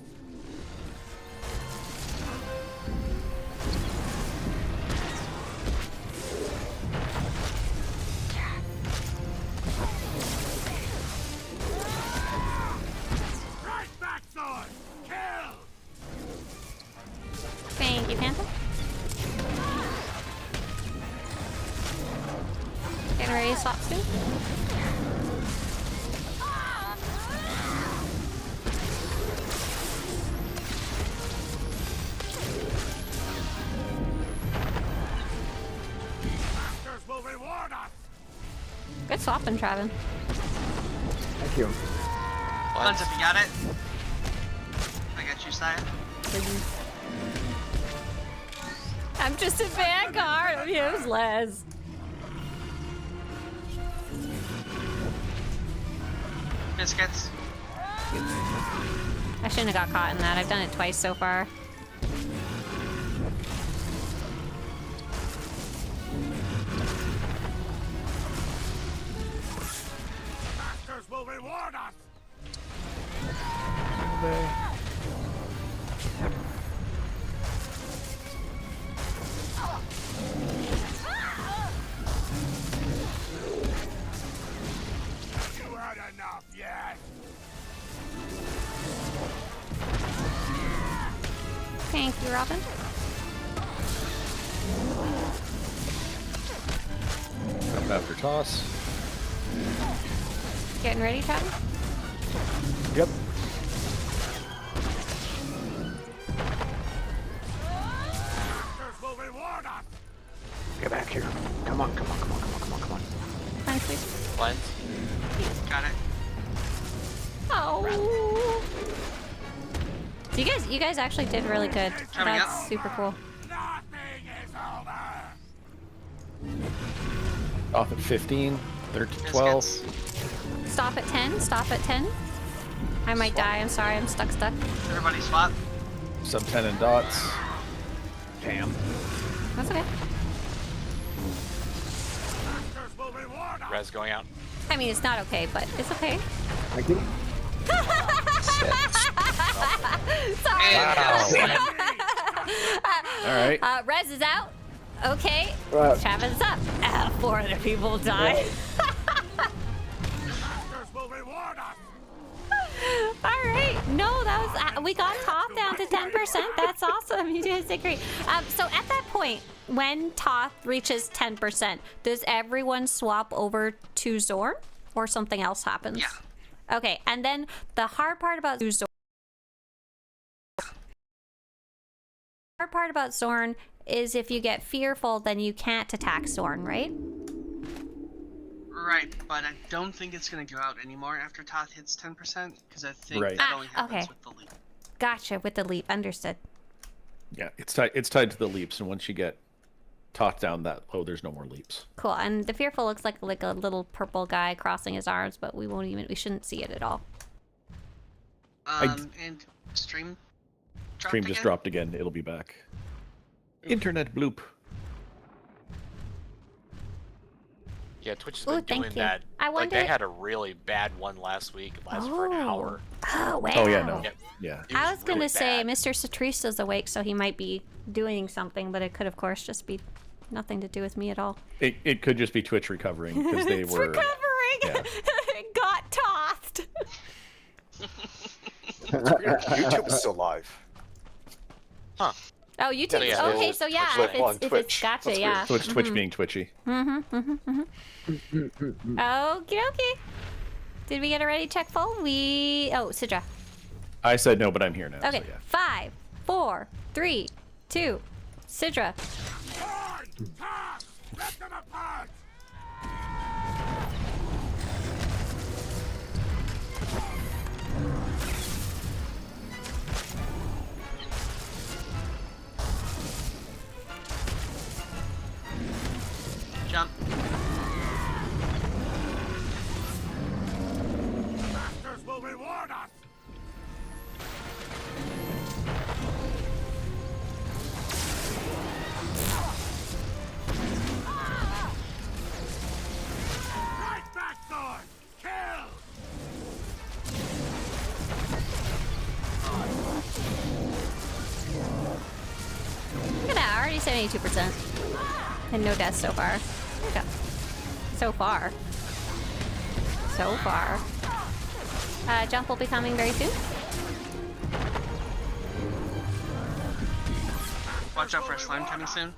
Right back, sword. Kill. Thank you, Panther. Getting ready to swap soon. Masters will reward us. Good swapping, Travin. Thank you. Cleanse if you got it. I got you, Saya. I'm just a vanguard. I'm useless. Biscuits. I shouldn't have got caught in that. I've done it twice so far. Masters will reward us. Have you had enough yet? Thank you, Robin. Up after toss. Getting ready, Travin? Yep. Masters will reward us. Get back here. Come on, come on, come on, come on, come on, come on. Fine, please. Cleanse. Got it. Oh. So you guys actually did really good. Coming up. That's super cool. Nothing is over. Off at 15, 13, 12. Biscuits. Stop at 10. Stop at 10. I might die. I'm sorry. I'm stuck. Everybody swap. Sub 10 and dots. Damn. That's okay. Masters will reward us. Res going out. I mean, it's not okay, but it's okay. Thank you. Sorry. All right. Rez is out. Okay. Right. Travin's up. 4 other people die. Masters will reward All right. No, that was we got Toth down to 10%. That's awesome. You guys did great. So at that point, when Toth reaches 10%, does everyone swap over to Zorn, or something else happens? Yeah. Okay, and then the hard part about Zorn. Hard part about Zorn is if you get fearful, then you can't attack Zorn, right? Right, but I don't think it's gonna go out anymore after Toth hits 10%, because I think Right. that only happens okay. with the leap. Gotcha, with the leap. Understood. Yeah, it's tied to the leaps, and once you get Toth down that low, there's no more leaps. Cool. And the fearful looks like a little purple guy crossing his arms, but we shouldn't see it at all. And stream Stream just dropped again. It'll be back. Internet bloop. Yeah, Twitch has Ooh, been thank doing you. that. I Like, wonder- they had a really bad one last week. It lasted for an hour. Oh, wow. Oh yeah, no. Yeah. Yeah. It I was going really to say bad. Mr. Swtorista's awake, so he might be doing something, but it could, of course, just be nothing to do with me at all. It could just be Twitch recovering because they It's were recovering! Yeah. It got tossed! YouTube is still live. Huh. Oh, YouTube. Yeah, Okay, it's so yeah, live if on it's Twitch. gotcha, That's yeah. so it's Twitch being twitchy. Okie dokie. Did we get a ready check full? Oh, Sidra. I said no, but I'm here now. Okay, So yeah. 5, 4, 3, 2, Sidra. Rip them apart! Jump. Masters will reward us! Right back, sword! Kill! Look at that, already 72%. And no deaths so far. Okay. So far. So far. Jump will be coming very soon. Watch out for a slime coming soon.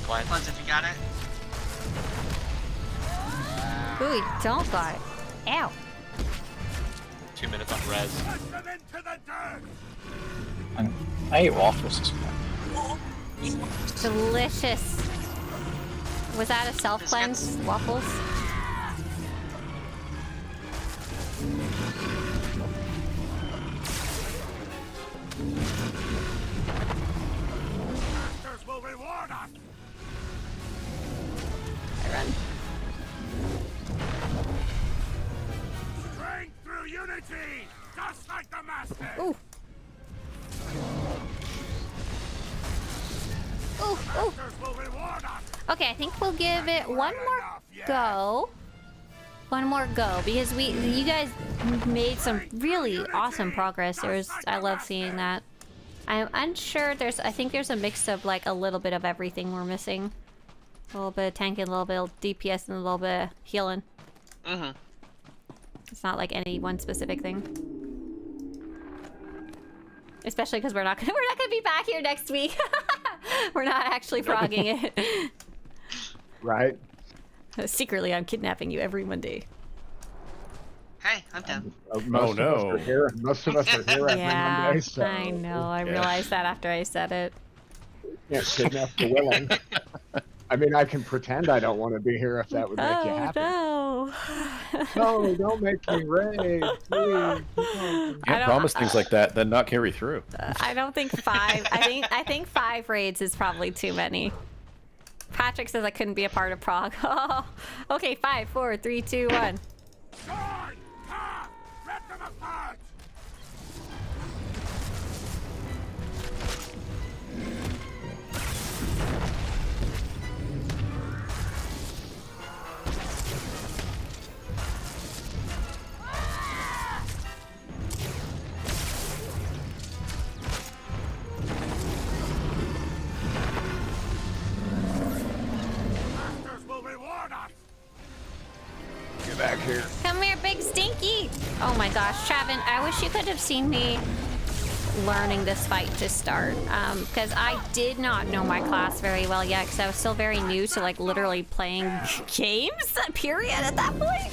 Cleanse. Cleanse if you got it. Ooh, you don't got it. Ow. 2 minutes on res. Push them into the dirt! I ate waffles this morning. Delicious. Was that a self-cleanse? Waffles? Masters will reward us! I run. Strength through unity! Just like the Master! Ooh. Ooh, ooh. Masters will reward us! Okay, I think we'll give it one more go. One more go, because you guys made some really awesome progress. I love seeing that. I'm unsure. I think there's a mix of like a little bit of everything we're missing. A little bit of tanking, a little bit of DPS, and a little bit of healing. Mm-hmm. It's not like any one specific thing. Especially because we're not gonna be back here next week. We're not actually frogging it. Right? Secretly, I'm kidnapping you every Monday. Hey, I'm down. Most no. Of us are here. Most of us are here every Yeah, Monday, so I know. I realized that after I said it. can't kidnap the willing. I mean, I can pretend I don't want to be here if that would make you happy. No. No, don't make me rage, please. You can't promise things like that, then not carry through. I don't think 5. I think 5 raids is probably too many. Patrick says I couldn't be a part of Prague. Oh, okay, 5, 4, 3, 2, 1. Sword! Ha! Rip them apart! Masters will reward us! Get back here. Come here, big stinky. Oh my gosh, Travin, I wish you could have seen me learning this fight to start, because I did not know my class very well yet, because I was still very new to like literally playing games, period, at that point.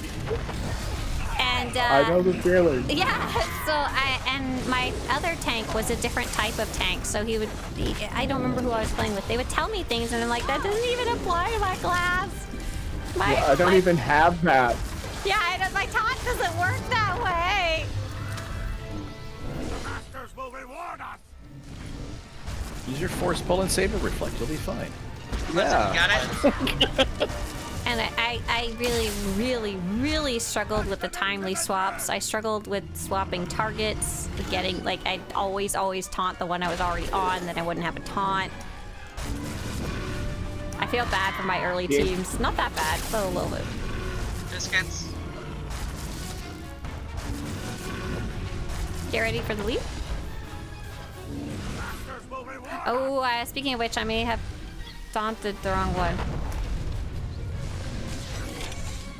And I know the feeling. yeah, so and my other tank was a different type of tank, so I don't remember who I was playing with. They would tell me things and I'm like, that doesn't even apply to my class. I don't even have that. Yeah, my taunt doesn't work that way. The masters will reward us. Use your force pull and save and reflect. You'll be fine. Yeah. You got it? And I really, really, really struggled with the timely swaps. I struggled with swapping targets, getting, like, I'd always taunt the one I was already on, then I wouldn't have a taunt. I feel bad for my early teams. Not that bad, but a little bit. Biscuits. Get ready for the leap. Oh, speaking of which, I may have taunted the wrong one.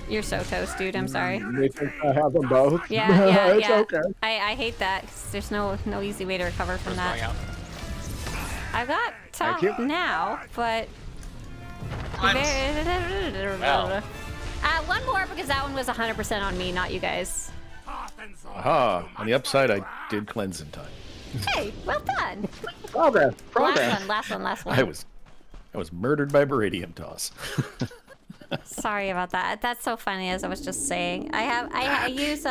You're so toast, dude. I'm sorry. You think I have them both? Yeah, It's okay. I hate that, because there's no easy way to recover from that. I've got top now, but... one more, because that one was 100% on me, not you guys. Aha! On the upside, I did cleanse in time. Hey, well done. Progress. Last one. I was murdered by Beridium Toss. Sorry about that. That's so funny, as I was just saying. I use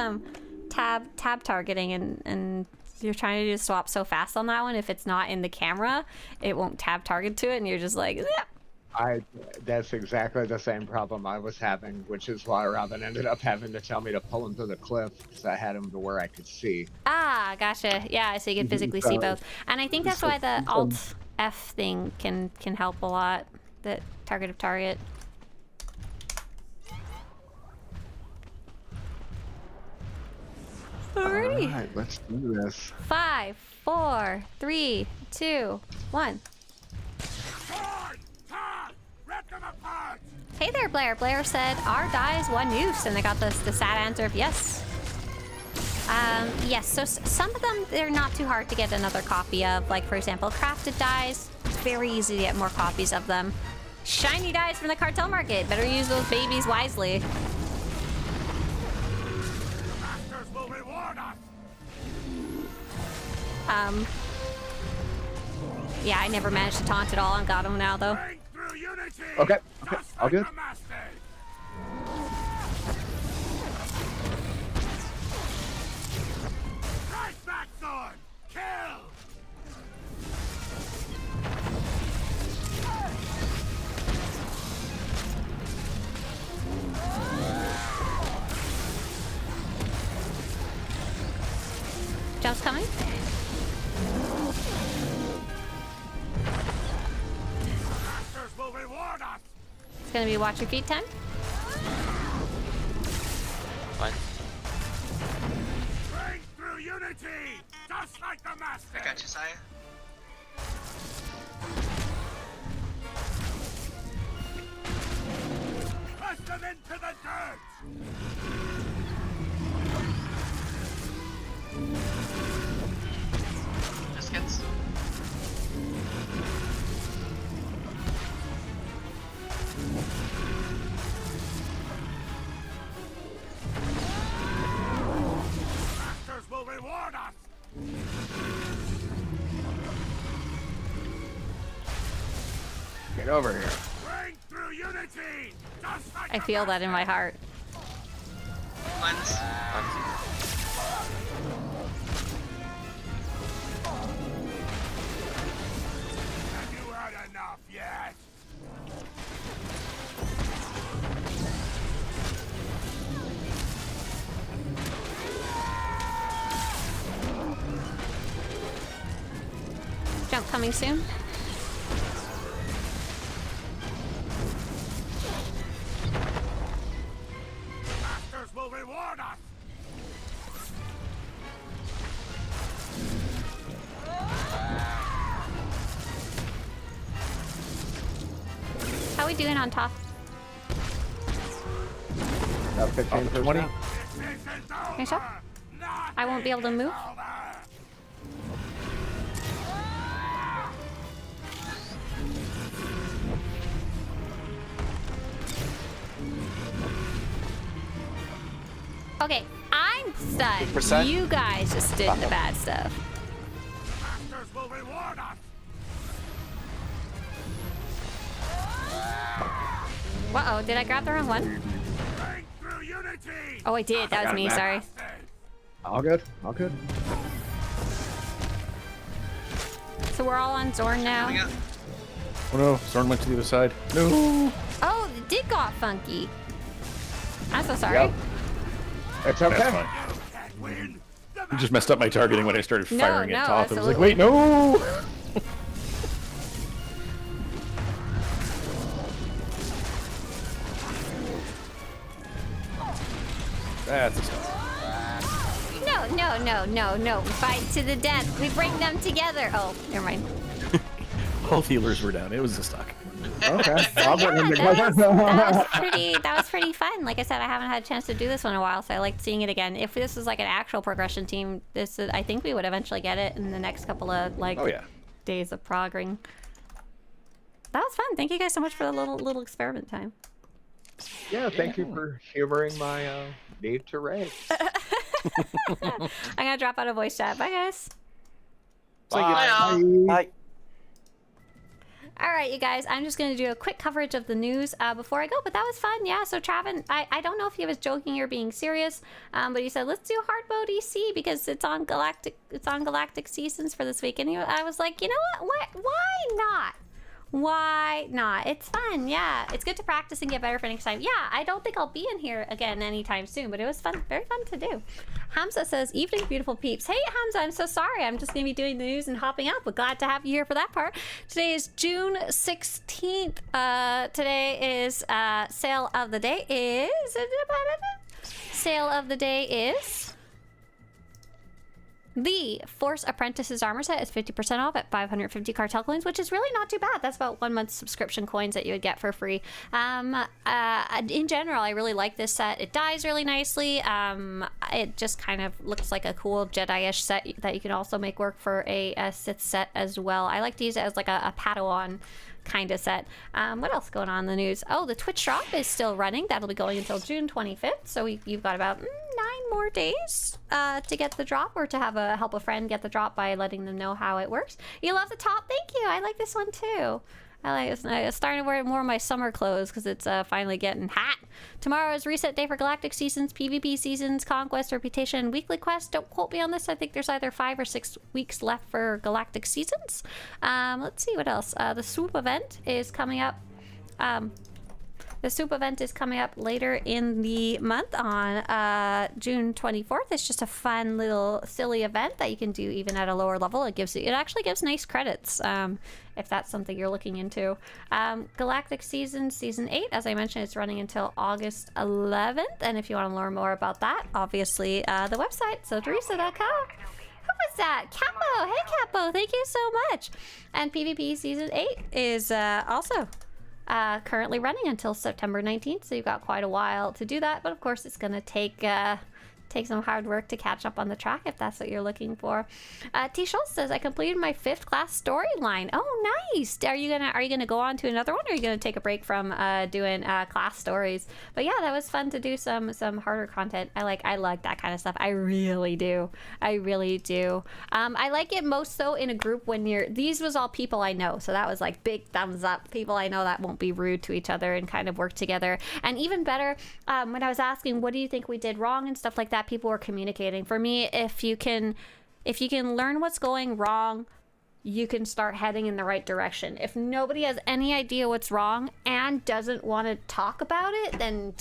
tab targeting, and you're trying to do a swap so fast on that one. If it's not in the camera, it won't tab target to it, and you're just like, That's exactly the same problem I was having, which is why Robin ended up having to tell me to pull him to the cliff, because I had him to where I could see. Ah, gotcha. Yeah, so you can physically see both. And I think that's why the Alt F thing can help a lot. The target of target. Alrighty. Alright, let's do this. 5, 4, 3, 2, 1. Hey there, Blair. Blair said, our die is 1 use, and I got the sad answer of yes. Yes, so some of them, they're not too hard to get another copy of. Like, for example, crafted dies, very easy to get more copies of them. Shiny dies from the cartel market. Better use those babies wisely. Yeah, I never managed to taunt at all on got him now, though. Okay, all good. Jump's coming. It's gonna be watch your feet time. Fine. Bring through unity, just like the master. I got you, Saya. Push them into the dirt. Biscuits. Masters will reward us. Get over here. Bring through unity, just like I feel that in my heart. Cleanse. Have you had enough yet? Jump coming soon. Masters will reward us. How we doing on top? About 15%. 20. Nice job. I won't be able to move. Okay, I'm stunned. 8%? You guys just did the bad stuff. Masters will reward us. Uh-oh, did I grab the wrong one? Breakthrough unity. Oh, I did. That was me, sorry. All good. All good. So we're all on Zorn now. We got Oh no, Zorn went to the other side. No. Oh, it did got funky. I'm so sorry. Yep. It's okay. That's fine. Can't win. You just messed up my targeting when I started No, firing no, at Toth. I was like, absolutely. wait, no! That's a stop. No. We fight to the death. We bring them together. Oh, never mind. Both healers were down. It was a stock. Okay. So I'll yeah, put them that together. was pretty fun. Like I said, I haven't had a chance to do this one in a while, so I liked seeing it again. If this was like an actual progression team, I think we would eventually get it in the next couple of like Oh yeah. days of progging. That was fun. Thank you guys so much for the little experiment time. Yeah, thank you for humoring my need to raid. I'm gonna drop out of voice chat. Bye guys. Bye. Bye. All right, you guys, I'm just going to do a quick coverage of the news before I go, but that was fun. Yeah, so Traven, I don't know if he was joking or being serious, but he said, let's do hard mode EC because it's on Galactic Seasons for this week. And I was like, you know what? Why not? Why not? It's fun. Yeah, it's good to practice and get better for next time. Yeah, I don't think I'll be in here again anytime soon, but it was fun, very fun to do. Hamza says, evening, beautiful peeps. Hey, Hamza, I'm so sorry. I'm just going to be doing the news and hopping out, but glad to have you here for that part. Today is June 16th. Today is sale of the day is the Force Apprentice's armor set is 50% off at 550 cartel coins, which is really not too bad. That's about 1 month's subscription coins that you would get for free. In general, I really like this set. It dies really nicely. It just kind of looks like a cool Jedi-ish set that you can also make work for a Sith set as well. I like to use it as like a Padawan kind of set. What else going on in the news? Oh, the Twitch shop is still running. That'll be going until June 25th. So you've got about 9 more days to get the drop, or to have help a friend get the drop by letting them know how it works. You love the top? Thank you. I like this one too. I'm starting to wear more of my summer clothes because it's finally getting hot. Tomorrow is reset day for Galactic Seasons, PvP Seasons, Conquest, Reputation, Weekly Quest. Don't quote me on this. I think there's either 5 or 6 weeks left for Galactic Seasons. Let's see what else. The Swoop event is coming up. The Swoop event is coming up later in the month on June 24th. It's just a fun little silly event that you can do even at a lower level. It actually gives nice credits if that's something you're looking into. Galactic Season, Season 8, as I mentioned, it's running until August 11th. And if you want to learn more about that, obviously the website, Swtorista.com. Who was that? Capo! Hey Capo, thank you so much. And PvP Season 8 is also currently running until September 19th, so you've got quite a while to do that, but of course it's going to take some hard work to catch up on the track if that's what you're looking for. T. Schultz says, I completed my 5th class storyline. Oh, nice. Are you gonna go on to another one, or are you gonna take a break from doing class stories? But yeah, that was fun to do some harder content. I like that kind of stuff. I really do. I like it most so in a group when these was all people I know, so that was like big thumbs up. People I know that won't be rude to each other and kind of work together. And even better, when I was asking what do you think we did wrong and stuff like that, people were communicating. For me, if you can learn what's going wrong, you can start heading in the right direction. If nobody has any idea what's wrong and doesn't want to talk about it, then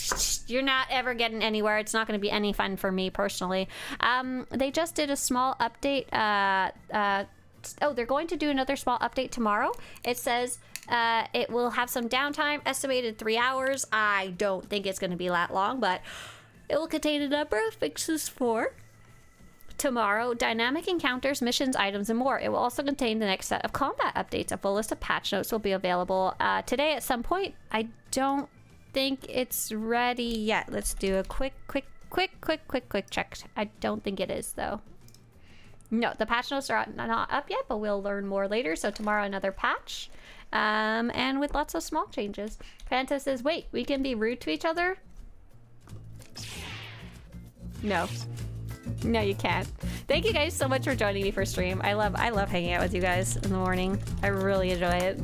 you're not ever getting anywhere. It's not going to be any fun for me personally. They just did a small update. They're going to do another small update tomorrow. It says it will have some downtime, estimated 3 hours. I don't think it's going to be that long, but it will contain a number of fixes for tomorrow, dynamic encounters, missions, items, and more. It will also contain the next set of combat updates. A full list of patch notes will be available today at some point. I don't think it's ready yet. Let's do a quick quick check. I don't think it is though. No, the patch notes are not up yet, but we'll learn more later. So tomorrow another patch, and with lots of small changes. Fanta says, "Wait, we can be rude to each other." No, no, you can't. Thank you guys so much for joining me for stream. I love hanging out with you guys in the morning. I really enjoy it.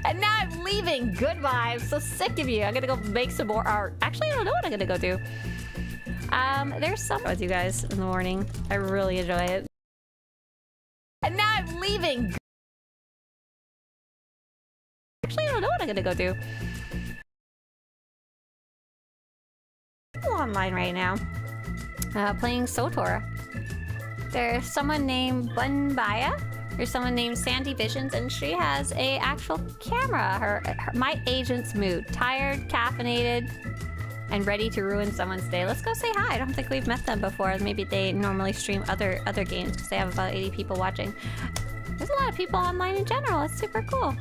And now I'm leaving. Goodbye. I'm so sick of you. I'm gonna go make some more art. Actually, I don't know what I'm gonna go do. There's some with you guys in the morning. I really enjoy it. And now I'm leaving. Actually, I don't know what I'm gonna go do. People online right now. Playing SWTOR. There's someone named Bunbaya. There's someone named Sandy Visions, and she has a actual camera. Her my agent's mood. Tired, caffeinated, and ready to ruin someone's day. Let's go say hi. I don't think we've met them before. Maybe they normally stream other games because they have about 80 people watching. There's a lot of people online in general. It's super cool.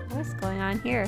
What's going on here?